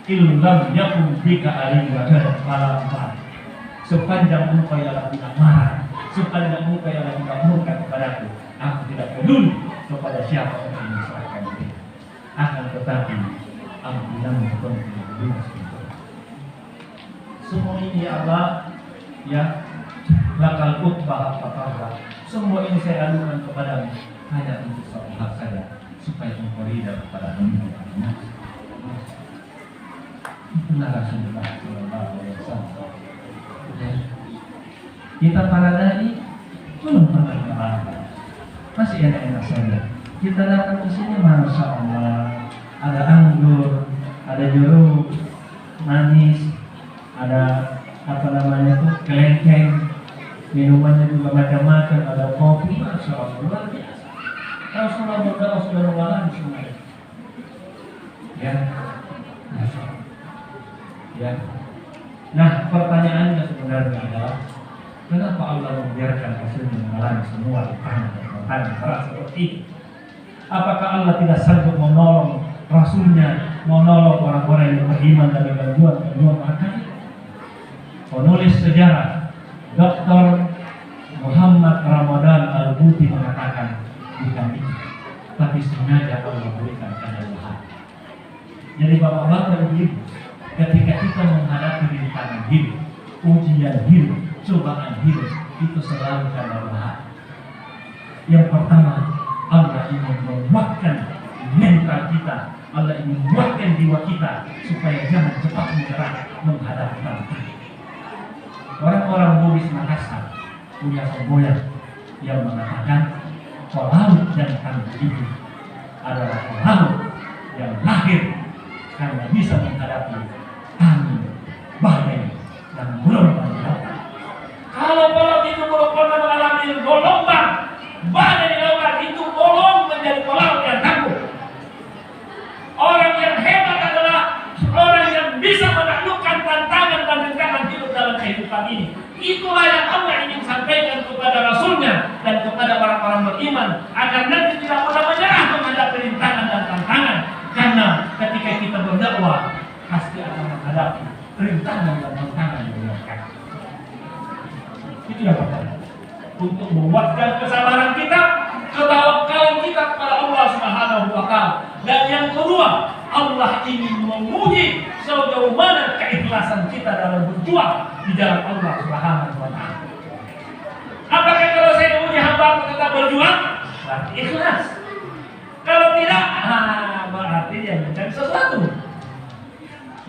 A: illam yakun bika alimbadan malam malam, sepanjang engkau yang tidak marah, sepanjang engkau yang tidak murka kepadaku, aku tidak peduli kepada siapa yang ingin menyerahkan diri. Akan tetapi ampunanmu penting. Semua ini Allah ya lakal utbah apa-apa. Semua ini saya adukan kepadamu hanya untuk satu hal saja, supaya engkau ridha kepada Nabi. Itulah Rasulullah Sallallahu Alaihi Wasallam. Kita para dai belum pernah mengalami, masih enak-enak saja. Kita datang ke sini, masya Allah, ada anggur, ada jeruk manis, ada apa namanya tuh kelengkeng, minumannya juga macam-macam, ada kopi, masya Allah, luar biasa. Rasulullah berdoa sudah mengalami semua. Ya, ya. Nah, pertanyaannya sebenarnya adalah, kenapa Allah membiarkan Rasulnya mengalami semua tantangan keras seperti itu? Apakah Allah tidak sanggup menolong Rasulnya, menolong orang-orang yang beriman dari gangguan akal? Penulis sejarah Dr. Muhammad Ramadan Al-Buti mengatakan, bukan itu, tapi sengaja Allah berikan keadaan. Jadi bapak-bapak dan ibu, ketika kita menghadapi rintangan hidup, ujian hidup, cobaan hidup, itu selalu karena Allah. Yang pertama, Allah ingin menguatkan mental kita, Allah ingin menguatkan jiwa kita supaya jangan cepat menyerah menghadapi tantangan. Orang-orang Buddhis Makassar punya semboyan yang mengatakan pelaut dan tangguh itu adalah pelaut yang lahir karena bisa menghadapi angin, badai, dan gelombang lautan. Kalau pelaut itu belum pernah mengalami gelombang, badai, lautan, itu belum menjadi pelaut yang tangguh. Orang yang hebat adalah orang yang bisa menaklukkan tantangan dan rintangan hidup dalam kehidupan ini. Itulah yang Allah ingin sampaikan kepada Rasulnya dan kepada orang-orang beriman, agar nanti tidak pernah menyerah menghadapi rintangan dan tantangan. Karena ketika kita berdakwah pasti akan menghadapi rintangan dan tantangan yang berat. Itu yang pertama, untuk menguatkan kesabaran kita, ketawakkalan kita kepada Allah Subhanahu wa Ta'ala. Dan yang kedua, Allah ingin menguji sejauh mana keikhlasan kita dalam berjuang di jalan Allah Subhanahu wa Ta'ala. Apakah kalau saya menguji hamba tetap berjuang, berarti ikhlas. Kalau tidak, berarti dia mencari sesuatu.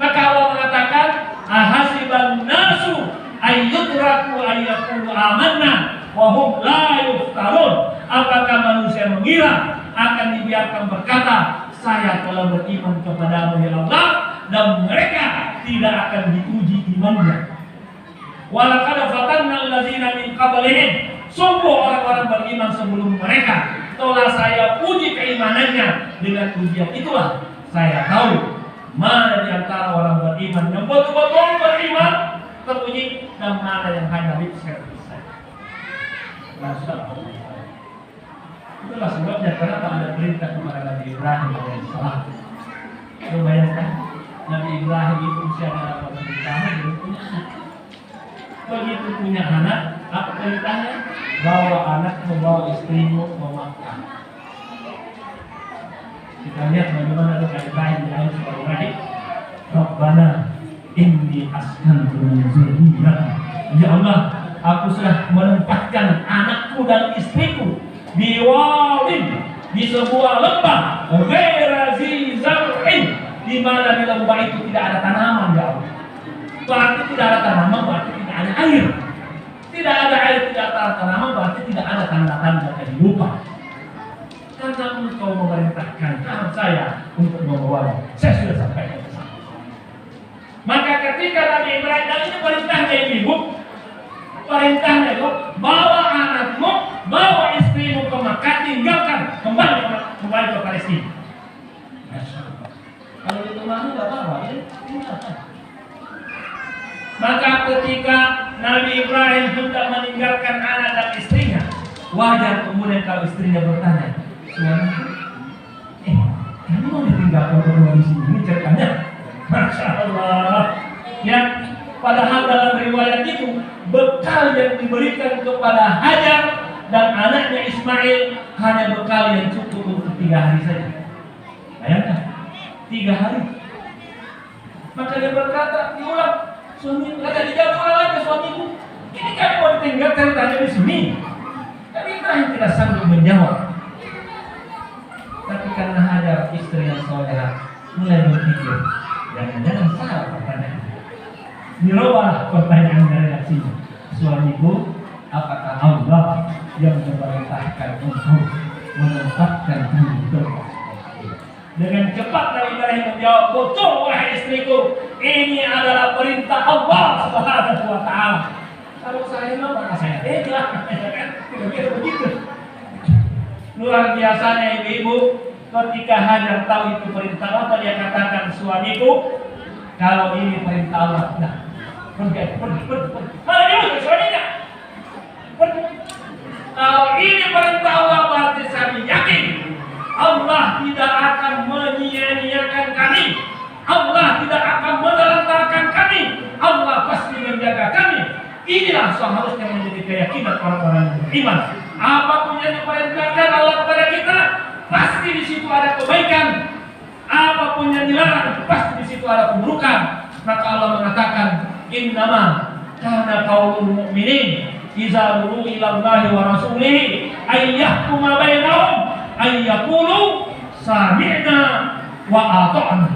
A: Maka Allah mengatakan, ahasiban nasu ayyutraku ayyakulu amanna wa hum la yuftarun. Apakah manusia mengira akan dibiarkan berkata, saya telah beriman kepadamu ya Allah, dan mereka tidak akan diuji imannya. Walaqad fatanna allazina min qablihim. Sungguh orang-orang beriman sebelum mereka telah saya uji keimanannya. Dengan ujian itulah saya tahu mana di antara orang beriman yang betul-betul beriman teruji dan mana yang hanya lip service saja. Masya Allah. Itulah sebabnya kenapa ada perintah kepada Nabi Ibrahim alaihissalam. Coba bayangkan, Nabi Ibrahim itu usianya 80 tahun belum punya anak. Begitu punya anak, apa perintahnya? Bawa anak, membawa istrimu ke Makkah. Kita lihat bagaimana doa Ibrahim di ayat surah Ibrahim. Rabbana inni askantu min dzurriyyati. Ya Allah, aku sudah menempatkan anakku dan istriku di wadin, di sebuah lembah, ghaira zi zar'in, di mana di lembah itu tidak ada tanaman, ya Allah. Berarti tidak ada tanaman, berarti tidak ada air. Tidak ada air, tidak ada tanaman, berarti tidak ada tanda-tanda kehidupan. Karena engkau memerintahkan saya untuk membawa, saya sudah sampai ke sana. Maka ketika Nabi Ibrahim, dan ini perintahnya ibu, perintahnya itu bawa anakmu, bawa istrimu ke Makkah, tinggalkan, kembali ke Palestina. Kalau itu mau nggak apa-apa, ya tinggalkan. Maka ketika Nabi Ibrahim hendak meninggalkan anak dan istrinya, wajar kemudian kalau istrinya bertanya, suamiku, kamu mau ditinggalkan berdua di sini? Ini ceritanya, Masya Allah. Ya, padahal dalam riwayat itu bekal yang diberikan kepada Hajar dan anaknya Ismail hanya bekal yang cukup untuk 3 hari saja. Bayangkan, 3 hari. Maka dia berkata, diulang, suami, kata dijawab ulang lagi suamiku, ini kamu mau ditinggalkan tanya di sini. Tapi Ibrahim tidak sanggup menjawab. Tapi karena Hajar istri yang solehah mulai berpikir, jangan-jangan salah pertanyaan. Dirubah pertanyaan dari redaksinya. Suamiku, apakah Allah yang memerintahkan engkau menempatkan diri terpas? Dengan cepat Nabi Ibrahim menjawab, betul wahai istriku, ini adalah perintah Allah Subhanahu wa Ta'ala. Kalau saya maka saya tega, kira-kira begitu. Luar biasanya ibu-ibu, ketika Hajar tahu itu perintah Allah, dia katakan, suamiku, kalau ini perintah Allah, nah, pergi. Mana dia suaminya? Kalau ini perintah Allah, berarti saya yakin Allah tidak akan menyia-nyiakan kami. Allah tidak akan menelantarkan kami. Allah pasti menjaga kami. Inilah seharusnya menjadi keyakinan orang-orang yang beriman. Apapun yang diperintahkan Allah kepada kita, pasti di situ ada kebaikan. Apapun yang dilarang, pasti di situ ada keburukan. Maka Allah mengatakan, innama kana qaulul mu'minin idza du'u ila Allahi wa rasulihi ay yahkuma bainahum ay yaqulu sami'na wa ata'na.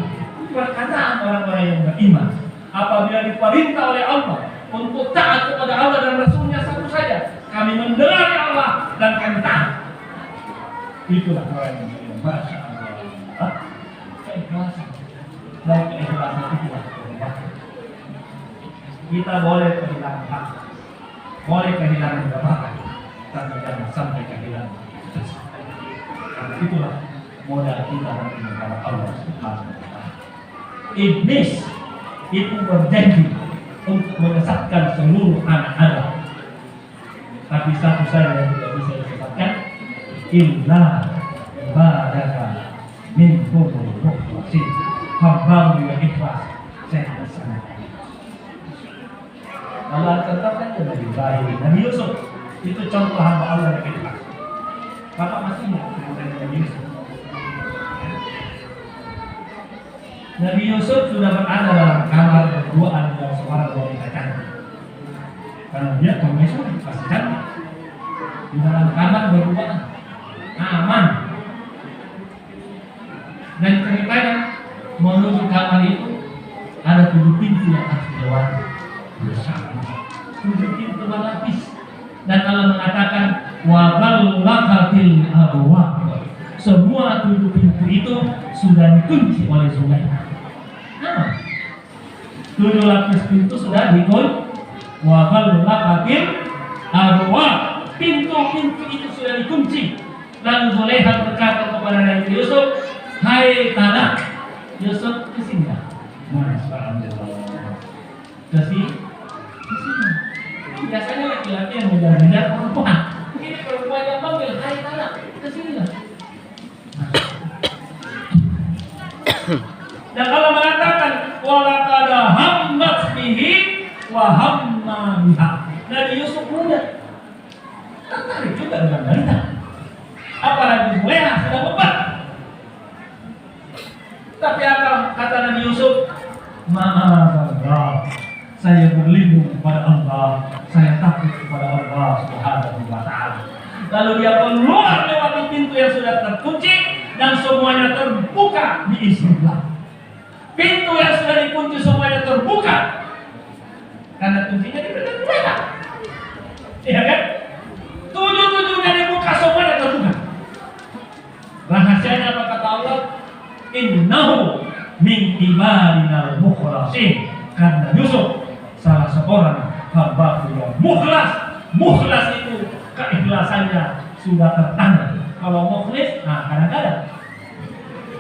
A: Perkataan orang-orang yang beriman apabila diperintah oleh Allah untuk taat kepada Allah dan Rasulnya satu saja, kami mendengar Allah dan kami taat. Itulah orang yang beriman. Masya Allah. Keikhlasan. Dan keikhlasan itulah kita boleh kehilangan hak, boleh kehilangan jabatan, tapi jangan sampai kehilangan. Karena itulah modal kita nanti kepada Allah Subhanahu wa Ta'ala. Iblis itu berjanji untuk menyesatkan seluruh anak Adam, tapi satu saja yang tidak bisa disesatkan, illa ibadaka minhum mukhlasin, hambamu yang ikhlas saya bersama. Allah contohkan Nabi Ibrahim, Nabi Yusuf itu contoh hamba Allah yang ikhlas. Bapak masih ingat kemudian Nabi Yusuf? Nabi Yusuf sudah berada dalam kamar berduaan dengan seorang wanita cantik. Karena dia pemesur pasti cantik. Di dalam kamar berdua aman. Dan ceritanya menuju kamar itu ada 7 pintu yang harus dilewati bersama. 7 pintu berlapis. Dan Allah mengatakan wa ghallaqatil abwab. Semua 7 pintu itu sudah dikunci oleh Zulaikha. 7 lapis pintu sudah dikunci. Wa ghallaqatil abwab. Pintu-pintu itu sudah dikunci. Lalu Zulaikha berkata kepada Nabi Yusuf, "Hai tanah, Yusuf kesini." Kesini. Biasanya laki-laki yang mengejar perempuan. Ini perempuan yang panggil, "Hai tanah, kesini." Dan Allah mengatakan, "Walaqad hammat bihi wa hamma biha." Nabi Yusuf muda, tertarik juga dengan wanita. Apalagi Zulaikha sudah beban. Tapi apa kata Nabi Yusuf? Ma'azallah, saya berlindung kepada Allah, saya takut kepada Allah Subhanahu wa ta'ala. Lalu dia keluar lewat pintu yang sudah terkunci dan semuanya terbuka biiznillah. Pintu yang sudah dikunci semuanya terbuka karena kuncinya diberikan Zulaikha. Iya kan? 7-7-nya dibuka, semuanya terbuka. Rahasianya apa kata Allah? Innahu min ibadinal mukhlasin. Karena Yusuf salah seorang hamba yang mukhlas. Mukhlas itu keikhlasannya sudah tertanda. Kalau mukhlis, kadang-kadang.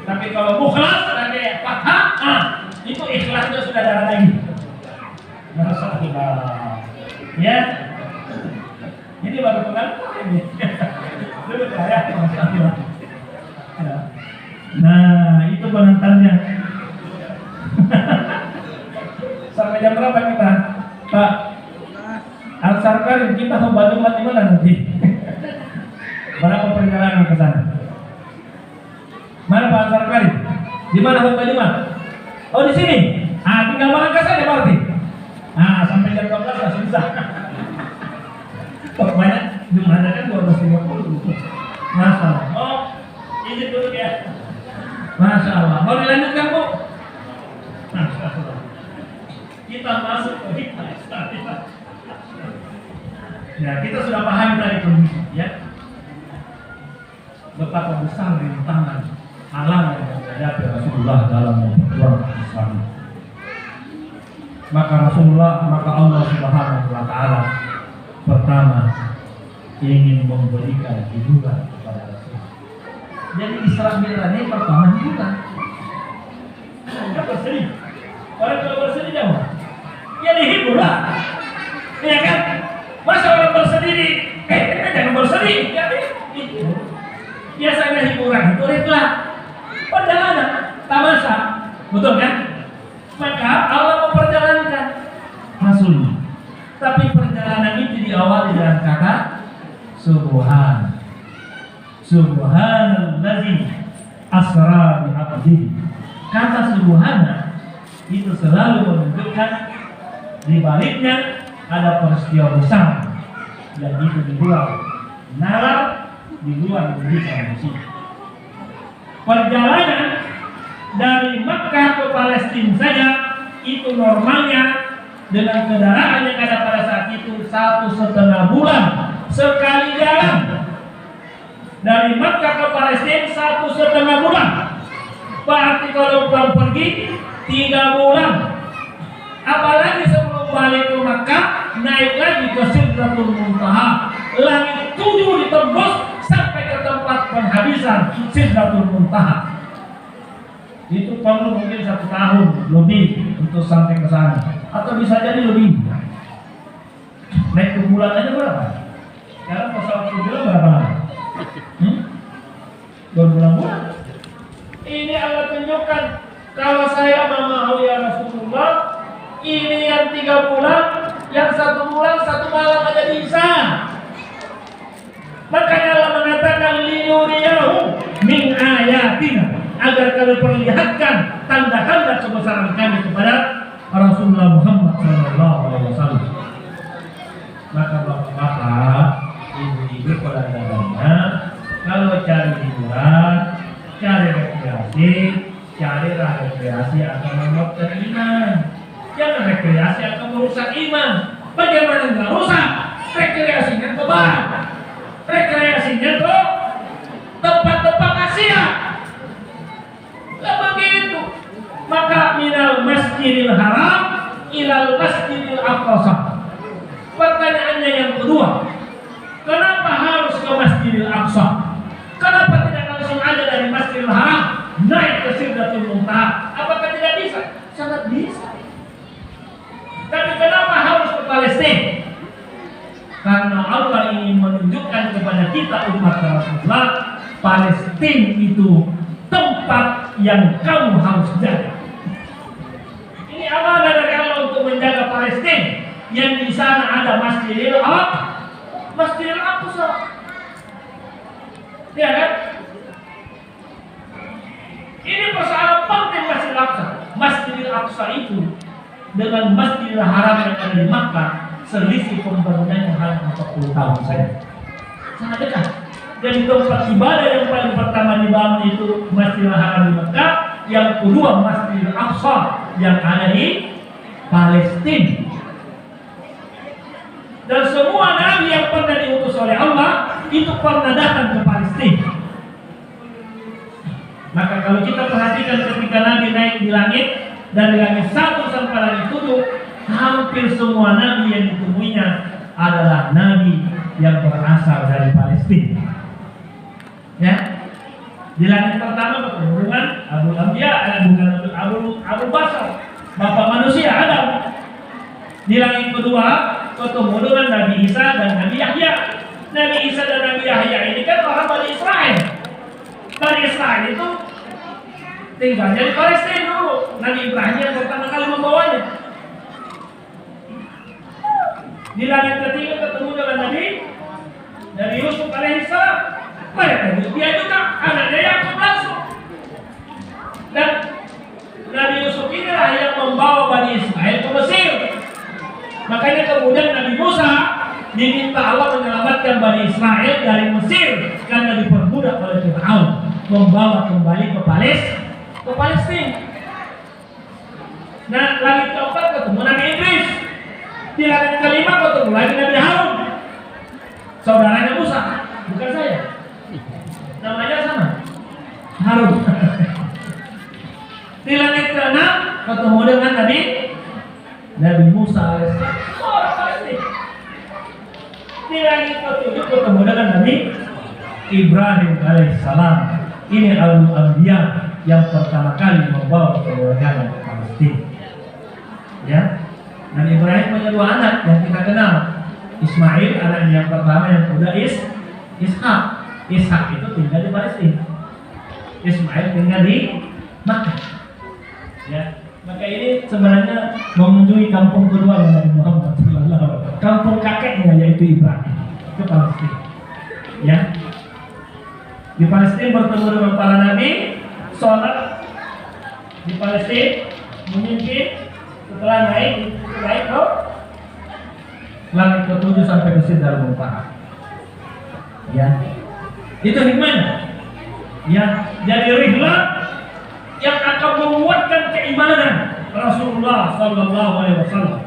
A: Tapi kalau mukhlas ada fathah, itu ikhlasnya sudah darah daging. Masyaallah. Ya. Ini baru pengantar ini. Dulu saya masyaallah. Nah, itu pengantarnya. Sampai jam berapa kita? Pak Ansar Karim, kita mau bantu di mana nanti? Berapa perjalanan ke sana? Mana Pak Ansar Karim? Di mana khutbah Jumat? Oh, di sini. Tinggal berangkat saja berarti. Sampai jam 12 masih bisa. Kok banyak Jumatnya kan 12.50. Masya Allah. Oh, izin dulu ya. Masya Allah. Mau dilanjutkan, Bu? Masya Allah. Kita masuk ke hikmah. Ya, kita sudah paham tadi kondisi, ya. Betapa besar rintangan halangan yang dihadapi Rasulullah dalam memperjuangkan Islam. Maka Allah Subhanahu wa ta'ala pertama ingin memberikan hiburan kepada Rasul. Jadi Isra Mi'raj ini pertama hiburan. Enggak bersedih. Orang kalau bersedih jauh, ya dihibur lah. Iya kan? Masa orang bersedih jangan bersedih. Ya dihibur. Biasanya hiburan itu itulah perjalanan tamasya, betul kan? Maka Allah memperjalankan Rasulnya. Tapi perjalanan itu diawali dengan kata Subhan. Subhanallazi asra bi 'abdihi. Kata subhana itu selalu menunjukkan di baliknya ada peristiwa besar yang itu di luar nalar, di luar kehidupan manusia. Perjalanan dari Makkah ke Palestina saja itu normalnya dengan kendaraan yang ada pada saat itu 1,5 bulan sekali jalan. Dari Makkah ke Palestina 1,5 bulan. Berarti kalau pulang pergi 3 bulan. Apalagi sebelum balik ke Makkah naik lagi ke Sidratul Muntaha. Langit 7 ditembus sampai ke tempat penghabisan Sidratul Muntaha. Itu perlu mungkin 1 tahun lebih untuk sampai ke sana, atau bisa jadi lebih. Naik ke bulan aja berapa? Sekarang pesawat ke bulan berapa lama? 2 bulan. Ini Allah tunjukkan kalau saya mau ya Rasulullah, ini yang 3 bulan, yang 1 bulan 1 malam aja bisa. Makanya Allah mengatakan liyuriyahu min ayatina, agar kami perlihatkan tanda-tanda kebesaran kami kepada Rasulullah Muhammad SAW. Maka bapak-bapak, ibu-ibu, saudara Jadi carilah rekreasi akan menguatkan iman. Jangan rekreasi akan merusak iman. Bagaimana nggak rusak? Rekreasinya ke bar, rekreasinya ke tempat-tempat maksiat. Gak begitu. Maka minal masjidil haram ilal masjidil aqsa. Pertanyaannya yang kedua, kenapa harus ke Masjidil Aqsa? Kenapa tidak langsung aja dari Masjidil Haram naik ke Sidratul Muntaha? Apakah tidak bisa? Sangat bisa. Tapi kenapa harus ke Palestina? Karena Allah ingin menunjukkan kepada kita umat Rasulullah, Palestina itu tempat yang kamu harus jaga. Ini amanah dari Allah untuk menjaga Palestina. Yang di sana ada Masjidil Aqsa. Ya kan? Ini persoalan penting Masjidil Aqsa. Masjidil Aqsa itu dengan Masjidil Haram yang ada di Makkah selisih pembangunannya hanya 40 tahun saja. Sangat dekat. Jadi tempat ibadah yang paling pertama dibangun itu Masjidil Haram di Makkah, yang kedua Masjidil Aqsa yang ada di Palestina. Dan semua nabi yang pernah diutus oleh Allah itu pernah datang ke Palestina. Maka kalau kita perhatikan ketika Nabi naik di langit, dari langit 1 sampai langit 7, hampir semua nabi yang ditemuinya adalah nabi yang berasal dari Palestina. Ya, di langit pertama bertemu dengan Abu Basar, bapak manusia Adam. Di langit kedua ketemu dengan Nabi Isa dan Nabi Yahya. Nabi Isa dan Nabi Yahya ini kan orang Bani Israel. Bani Israel itu tinggalnya di Palestina dulu. Nabi Ibrahim yang pertama kali membawanya. Di langit ketiga ketemu dengan Nabi Yusuf alaihissalam. Dia juga anaknya Yakub langsung. Dan Nabi Yusuf inilah yang membawa Bani Israel ke Mesir. Makanya kemudian Nabi Musa diminta Allah menyelamatkan Bani Israel dari Mesir karena diperbudak oleh Fir'aun, membawa kembali ke Palestina. Nah, langit keempat ketemu Nabi Idris. Di langit kelima ketemu lagi Nabi Harun, saudaranya Musa, bukan saya. Namanya sama, Harun. Di langit keenam ketemu dengan Nabi Musa alaihissalam, orang Palestina. Di langit ketujuh ketemu dengan Nabi Ibrahim alaihissalam. Ini Al-Anbiya yang pertama kali membawa kewarganegaraan ke Palestina. Ya, Nabi Ibrahim punya 2 anak yang kita kenal. Ismail anaknya yang pertama, yang kedua Ishak. Ishak itu tinggal di Palestina. Ismail tinggal di Makkah. Ya. Maka ini sebenarnya mengunjungi kampung kedua yang Nabi Muhammad SAW. Kampung kakeknya yaitu Ibrahim ke Palestina. Ya, di Palestina bertemu dengan para nabi, sholat di Palestina, memimpin. Setelah naik ke langit ke-7 sampai ke Sidratul Muntaha. Ya, itu hikmahnya. Ya, jadi rihlah yang akan menguatkan keimanan Rasulullah Sallallahu Alaihi Wasallam.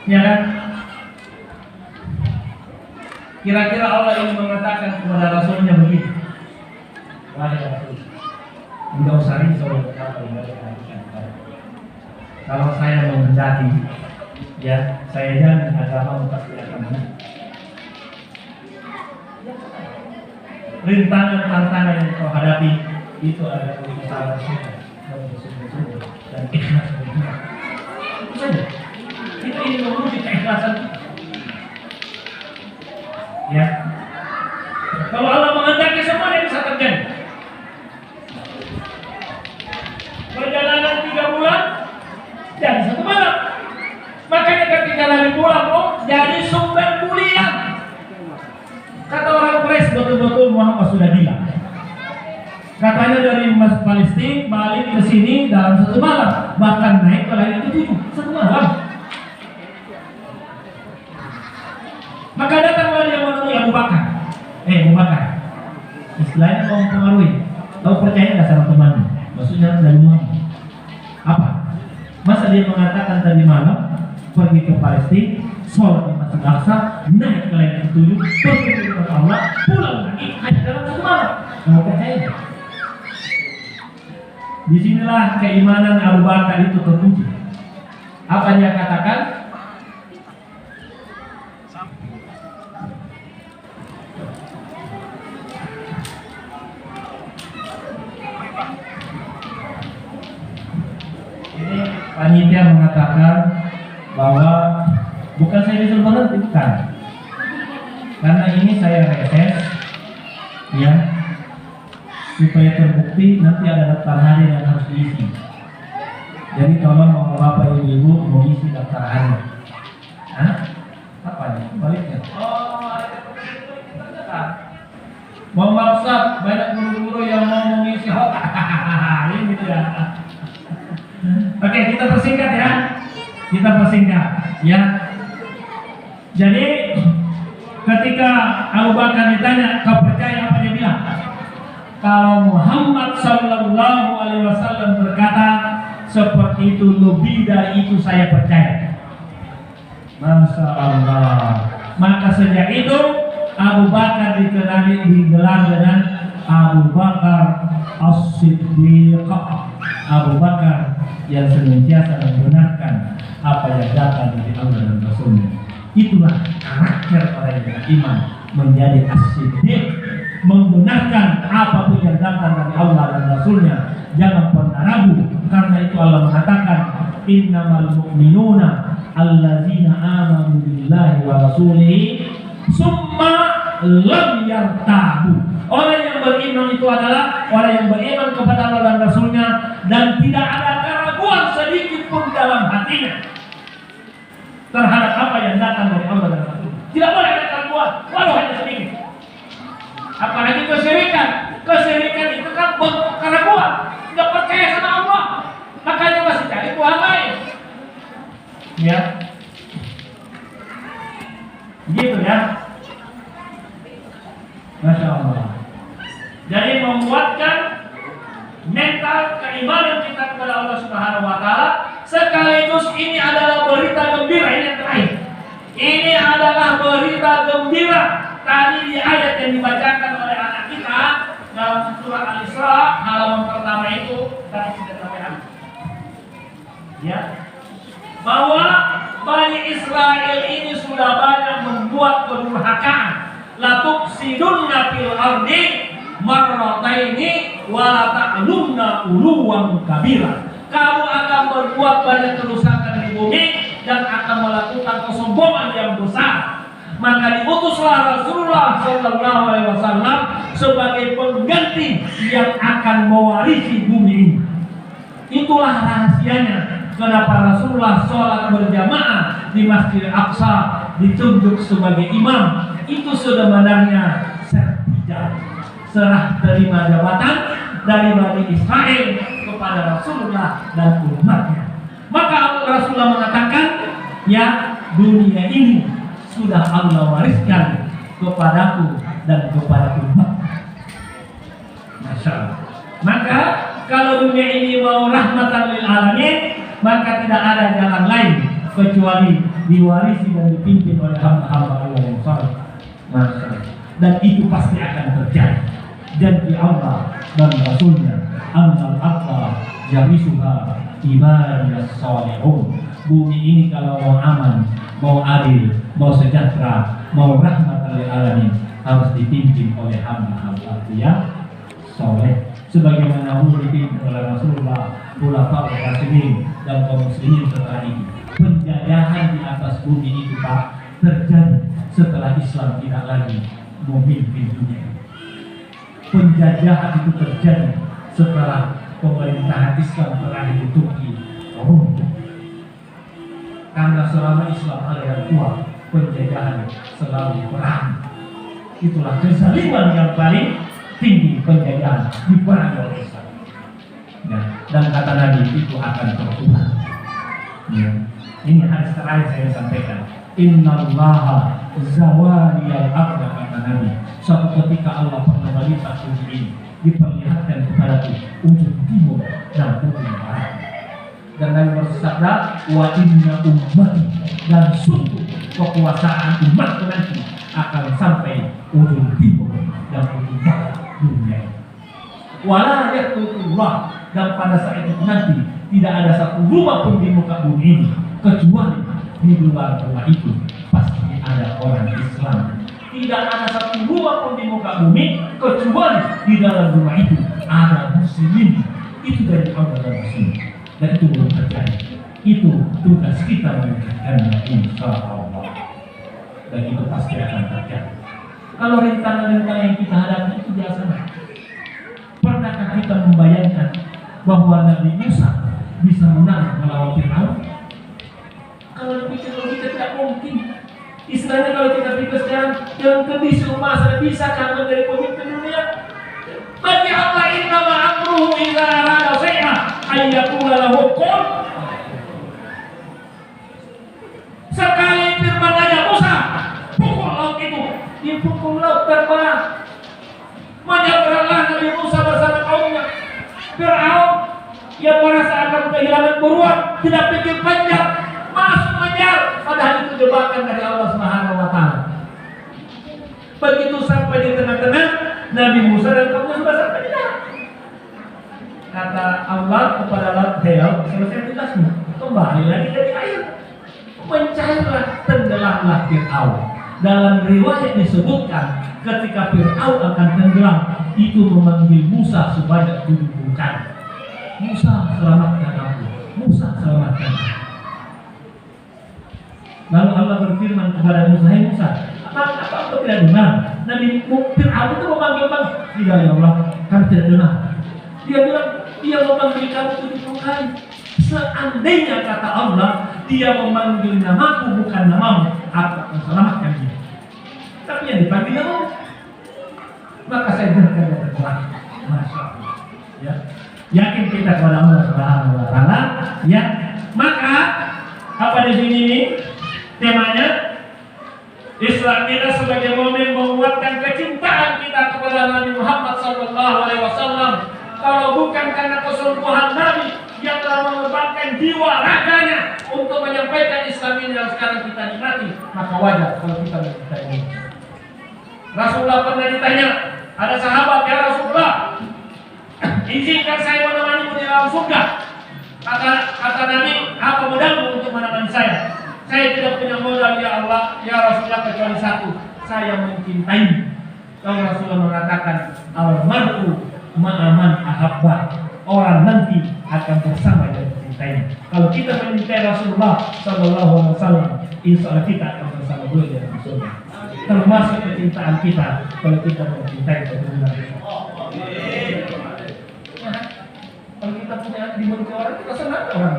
A: Ya kan? Kira-kira Allah ingin mengatakan kepada Rasulnya begitu. Wahai Rasul, tidak usah risau kalau saya menghendaki, ya saya jamin agama pasti akan menang. Rintangan-tantangan yang kau hadapi itu adalah kesalahan kita dan ikhlas beriman. Itu saja. Kita ingin menguji keikhlasan kita. Ya, kalau Allah menghendaki semuanya bisa terjadi. Perjalanan 3 bulan jadi 1 malam. Makanya ketika Nabi pulang, jadi sumber mulia. Kata orang Quraisy, betul-betul Muhammad sudah gila. Katanya dari Palestina balik ke sini dalam 1 malam, bahkan naik ke langit ke-7 1 malam. Maka datanglah dia menemui Abu Bakar. Istilahnya mau mempengaruhi. Tahu percaya nggak sama temannya? Maksudnya dari mana? Apa? Masa dia mengatakan tadi malam pergi ke Palestina, sholat di Masjid Aqsa, naik ke langit ketujuh, pergi ke rumah Allah, pulang lagi hanya dalam satu malam. Kamu percaya? Disinilah keimanan Abu Bakar itu teruji. Apa dia katakan? Ini panitia mengatakan bahwa bukan saya disuruh berhenti, bukan. Karena ini saya reses, ya, supaya terbukti nanti ada daftar hari yang harus diisi. Jadi tolong bapak ibu mau isi daftar hari. Hah? Apa nih? Baliknya? Oh, ada. Mau maksud banyak guru-guru yang mau mengisi hotel. Ini dia. Oke, kita persingkat ya. Kita persingkat, ya. Jadi ketika Abu Bakar ditanya, kau percaya apa dia bilang? Kalau Muhammad Sallallahu Alaihi Wasallam berkata seperti itu, lebih dari itu saya percaya. Masya Allah. Maka sejak itu Abu Bakar digelar dengan Abu Bakar As-Siddiq, Abu Bakar yang senantiasa membenarkan apa yang datang dari Allah dan Rasulnya. Itulah karakter orang yang beriman, menjadi as-siddiq, membenarkan apapun yang datang dari Allah dan Rasulnya. Jangan pernah ragu, karena itu Allah mengatakan innamal mu'minuna allazina amanu billahi wa rasulihi summa lam yartabu. Orang yang beriman itu adalah orang yang beriman kepada Allah dan Rasulnya dan tidak ada keraguan sedikit pun dalam hatinya terhadap apa yang datang dari Allah dan Rasul. Tidak boleh ada keraguan, walau hanya sedikit. Apalagi kesyirikan. Kesyirikan itu kan bentuk keraguan. Tidak percaya sama Allah, makanya masih cari Tuhan lain. Ya, gitu ya. Masya Allah. Jadi menguatkan mental keimanan kita kepada Allah Subhanahu Wa Taala. Sekaligus ini adalah berita gembira, ini yang terakhir. Ini adalah berita gembira. Tadi di ayat yang dibacakan oleh anak kita dalam surah Al-Isra halaman pertama itu tadi sudah sampai habis. Ya, bahwa Bani Israel ini sudah banyak membuat kedurhakaan. Latufsidunna fil ardi marrataini wa la ta'lunna uluwan kabira. Kamu akan berbuat banyak kerusakan di bumi dan akan melakukan kesombongan yang besar. Maka diutuslah Rasulullah Sallallahu Alaihi Wasallam sebagai pengganti yang akan mewarisi bumi ini. Itulah rahasianya kenapa Rasulullah sholat berjamaah di Masjid Aqsa ditunjuk sebagai imam. Itu sebenarnya sertijab, serah terima jabatan dari Bani Israel kepada Rasulullah dan umatnya. Maka Rasulullah mengatakan, ya, dunia ini sudah Allah wariskan kepadaku dan kepada umat. Masya Allah. Maka kalau dunia ini mau rahmatan lil alamin, maka tidak ada jalan lain kecuali diwarisi dan dipimpin oleh hamba-hamba Allah yang saleh. Masya Allah. Dan itu pasti akan terjadi. Janji Allah dan Rasulnya, annal aqwa yarisuha ibadiyas salihun. Bumi ini kalau mau aman, mau adil, mau sejahtera, mau rahmatan lil alamin, harus dipimpin oleh hamba-hamba yang soleh. Sebagaimana dulu dipimpin oleh Rasulullah, khulafaur rasyidin dan kaum muslimin setelah ini. Penjajahan di atas bumi itu Pak terjadi setelah Islam tidak lagi memimpin dunia. Penjajahan itu terjadi setelah pemerintahan Islam terakhir di Turki runtuh. Karena selama Islam ada yang kuat, penjajahan selalu perang. Itulah kezaliman yang paling tinggi, penjajahan diperangi oleh Islam. Ya, dan kata Nabi itu akan terpulang. Ya. Ini hadis terakhir saya sampaikan. Innallaha zawaliyal aqla, kata Nabi, suatu ketika Allah pernah melihat bumi ini, diperlihatkan kepadaku ujung timur dan ujung barat. Dan Nabi bersabda, wa inna ummati, dan sungguh kekuasaan umatku nanti akan sampai ujung timur dan ujung barat dunia. Wala yaqulullah, dan pada saat itu nanti tidak ada satu rumah pun di muka bumi ini kecuali di luar rumah itu pasti ada orang Islam. Tidak ada satu rumah pun di muka bumi kecuali di dalam rumah itu ada muslimin. Itu dari Allah dan Rasul, dan itu belum terjadi. Itu tugas kita mengerjakannya insyaallah, dan itu pasti akan terjadi. Kalau rintangan-rintangan yang kita hadapi itu biasa. Pernahkah kita membayangkan bahwa Nabi Musa bisa menang melawan Fir'aun? Kalau pikir logika tidak mungkin. Istilahnya kalau kita pikir sekarang, yang kondisi umat saya bisa kan menjadi pemimpin dunia. Bagi Allah inna ma'amruhu idza arada shay'an ayyakuna lahu kun. Sekali firman aja Musa, pukul laut itu, dipukul laut terbang. Menyeberanglah Nabi Musa bersama kaumnya. Fir'aun yang merasa akan kehilangan buruan, tidak pikir panjang, masuk mengejar, padahal itu jebakan dari Allah Subhanahu wa taala. Begitu sampai di tengah-tengah, Nabi Musa dan kaumnya sudah sampai di dalam. Kata Allah kepada laut, "Hei laut, selesai tugasmu, kembali lagi dari air." Mencairlah, tenggelamlah Fir'aun. Dalam riwayat disebutkan ketika Fir'aun akan tenggelam, itu memanggil Musa sebanyak 70 kali. Musa, selamatkan aku. Musa, selamatkan aku. Lalu Allah berfirman kepada Musa, "Hai Musa, apa engkau tidak dengar? Nabi Fir'aun itu memanggil-manggil." "Tidak ya Allah, kami tidak dengar." Dia bilang, "Dia memanggil kamu 70 kali. Seandainya," kata Allah, "dia memanggil namaku bukan namamu, aku akan selamatkan dia. Tapi yang dipanggil namamu, maka saya dengarkan dia terkurang." Masya Allah. Ya. Yakin kita kepada Allah Subhanahu wa taala, ya. Maka apa di sini nih? Temanya Islam kita sebagai momen menguatkan kecintaan kita kepada Nabi Muhammad SAW. Kalau bukan karena kesungguhan Nabi yang telah mengorbankan jiwa raganya untuk menyampaikan Islam ini yang sekarang kita nikmati, maka wajar kalau kita mencintai ini. Rasulullah pernah ditanya, ada sahabat, "Ya Rasulullah, izinkan saya menemanimu di dalam surga." Kata Nabi, "Apa modalmu untuk menemani saya?" "Saya tidak punya modal ya Allah, ya Rasulullah, kecuali satu, saya mencintai." Lalu Rasulullah mengatakan, "Al-mar'u ma'aman ahabba." Orang nanti akan bersama dengan mencintainya. Kalau kita mencintai Rasulullah Sallallahu Alaihi Wasallam, insya Allah kita akan bersama beliau dalam surga. Termasuk kecintaan kita kalau kita mencintai Rasulullah. Kalau kita punya dibenci orang, kita senang orang.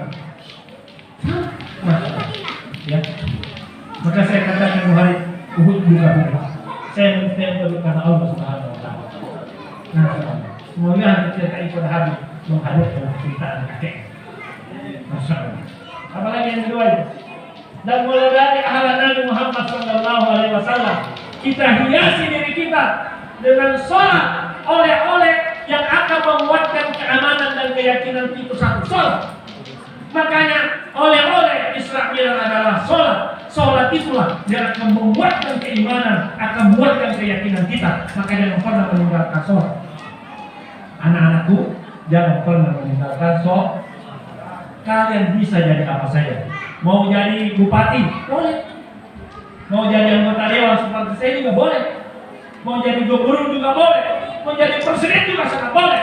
A: Ya. Maka saya katakan hari Uhud buka-buka. Saya mencintai karena Allah Subhanahu Wa Taala. Nah, semuanya kita ikut habis menghadapkan kecintaan kakek. Masya Allah. Apalagi yang kedua itu. Dan mulai dari ahli Nabi Muhammad Sallallahu Alaihi Wasallam, kita hiasi diri kita dengan sholat, oleh-oleh yang akan menguatkan keamanan dan keyakinan itu satu sholat. Makanya oleh-oleh Islam adalah sholat. Sholat itulah yang akan menguatkan keimanan, akan menguatkan keyakinan kita. Maka jangan pernah meninggalkan sholat. Anak-anakku, jangan pernah meninggalkan sholat. Kalian bisa jadi apa saja. Mau jadi bupati, boleh. Mau jadi anggota dewan seperti saya juga boleh. Mau jadi gubernur juga boleh. Mau jadi presiden juga sangat boleh.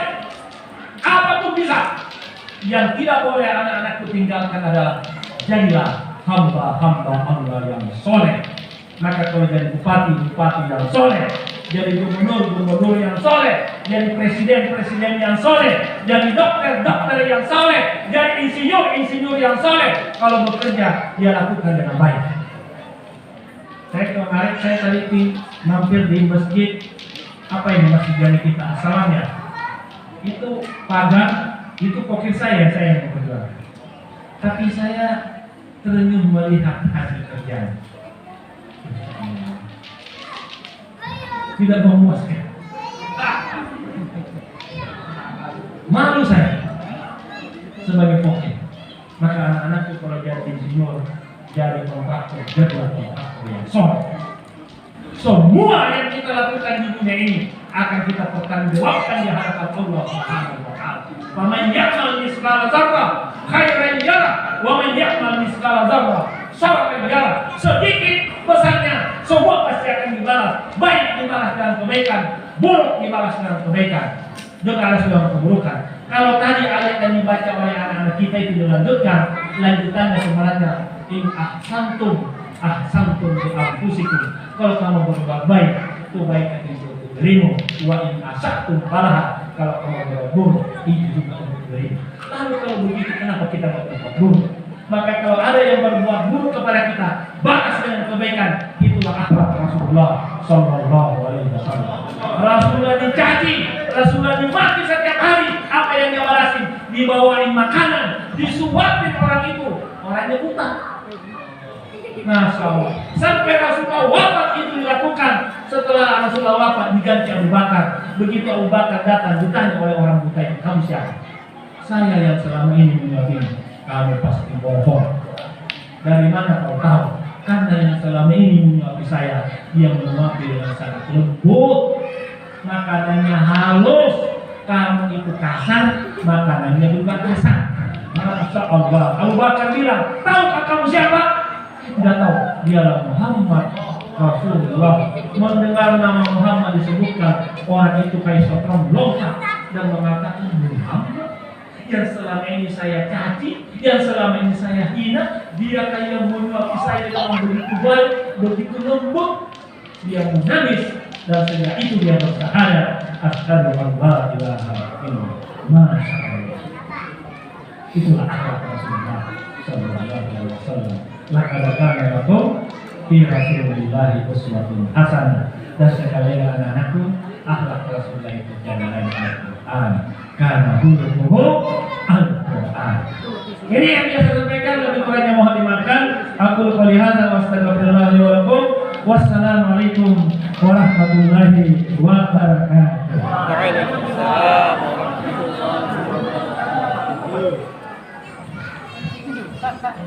A: Apa pun bisa. Yang tidak boleh anak-anakku tinggalkan adalah jadilah hamba-hamba Allah yang soleh. Maka kalau jadi bupati yang soleh, jadi gubernur yang soleh, jadi presiden yang soleh, jadi dokter yang soleh, jadi insinyur yang soleh. Kalau bekerja, dia lakukan dengan baik. Kemarin saya tadi mampir di masjid, apa ini masjid Jami kita asalnya? Itu pagar, itu pokok saya yang berjuang. Tapi saya terenyuh melihat hasil kerjaan. tidak memuaskan. Malu saya sebagai pokok. Maka anak-anakku kalau jadi insinyur, jadi kontraktor, jadilah kontraktor yang soleh. Semua yang kita lakukan di dunia ini akan kita pertanggungjawabkan di hadapan Allah Subhanahu wa taala. Faman ya'mal mithqala dzarrah khairan yarah wa man ya'mal mithqala dzarrah syarran yarah. Sedikit besarnya semua pasti akan dibalas, baik dibalas dengan kebaikan, buruk dibalas dengan kebaikan. Juga sudah keburukan. Kalau tadi ayat yang dibaca oleh anak-anak kita itu dilanjutkan, lanjutannya sebenarnya in ahsantum di anfusikum. Kalau kamu berbuat baik, itu baik untuk dirimu. Wa in asatum falaha. Kalau kamu berbuat buruk, itu juga untuk dirimu. Lalu kalau begitu, kenapa kita berbuat buruk? Maka kalau ada yang berbuat buruk kepada kita, balas dengan kebaikan. Itulah akhlak Rasulullah Sallallahu Alaihi Wasallam. Rasulullah dicaci, Rasulullah dimaki setiap hari. Apa yang dia balasin? Dibawain makanan, disuapin orang itu. Orangnya buta. Masya Allah. Sampai Rasulullah wafat itu dilakukan. Setelah Rasulullah wafat diganti Abu Bakar. Begitu Abu Bakar datang ditanya oleh orang buta itu, kamu siapa? Saya yang selama ini menyuapimu. Kamu pasti bohong. Dari mana kau tahu? Karena yang selama ini menyuapi saya, dia menyuapi dengan sangat lembut, makanannya halus. Kamu itu kasar, makanannya juga kasar. Masya Allah. Abu Bakar bilang, tahukah kamu siapa? Tidak tahu. Dialah Muhammad Rasulullah. Mendengar nama Muhammad disebutkan, orang itu kayak sotrom lompat dan mengatakan, Muhammad yang selama ini saya caci, yang selama ini saya hina, dia kayak menyuapi saya dengan begitu baik, begitu lembut. Dia menangis dan sejak itu dia bersyahadat, asyhadu an la ilaha illallah. Masya Allah. Itulah akhlak Rasulullah Sallallahu Alaihi Wasallam. Laqad kana lakum fi Rasulillahi uswatun hasanah. Dan sekalian anak-anakku, akhlak Rasulullah itu jangan Al-Quran. Karena huluhu Al-Quran. Ini yang biasa sampaikan, lebih kurangnya mohon dimaafkan. Aku qouli hadza wa astaghfirullah li wa lakum. Wassalamualaikum warahmatullahi wabarakatuh. Waalaikumsalam warahmatullahi wabarakatuh.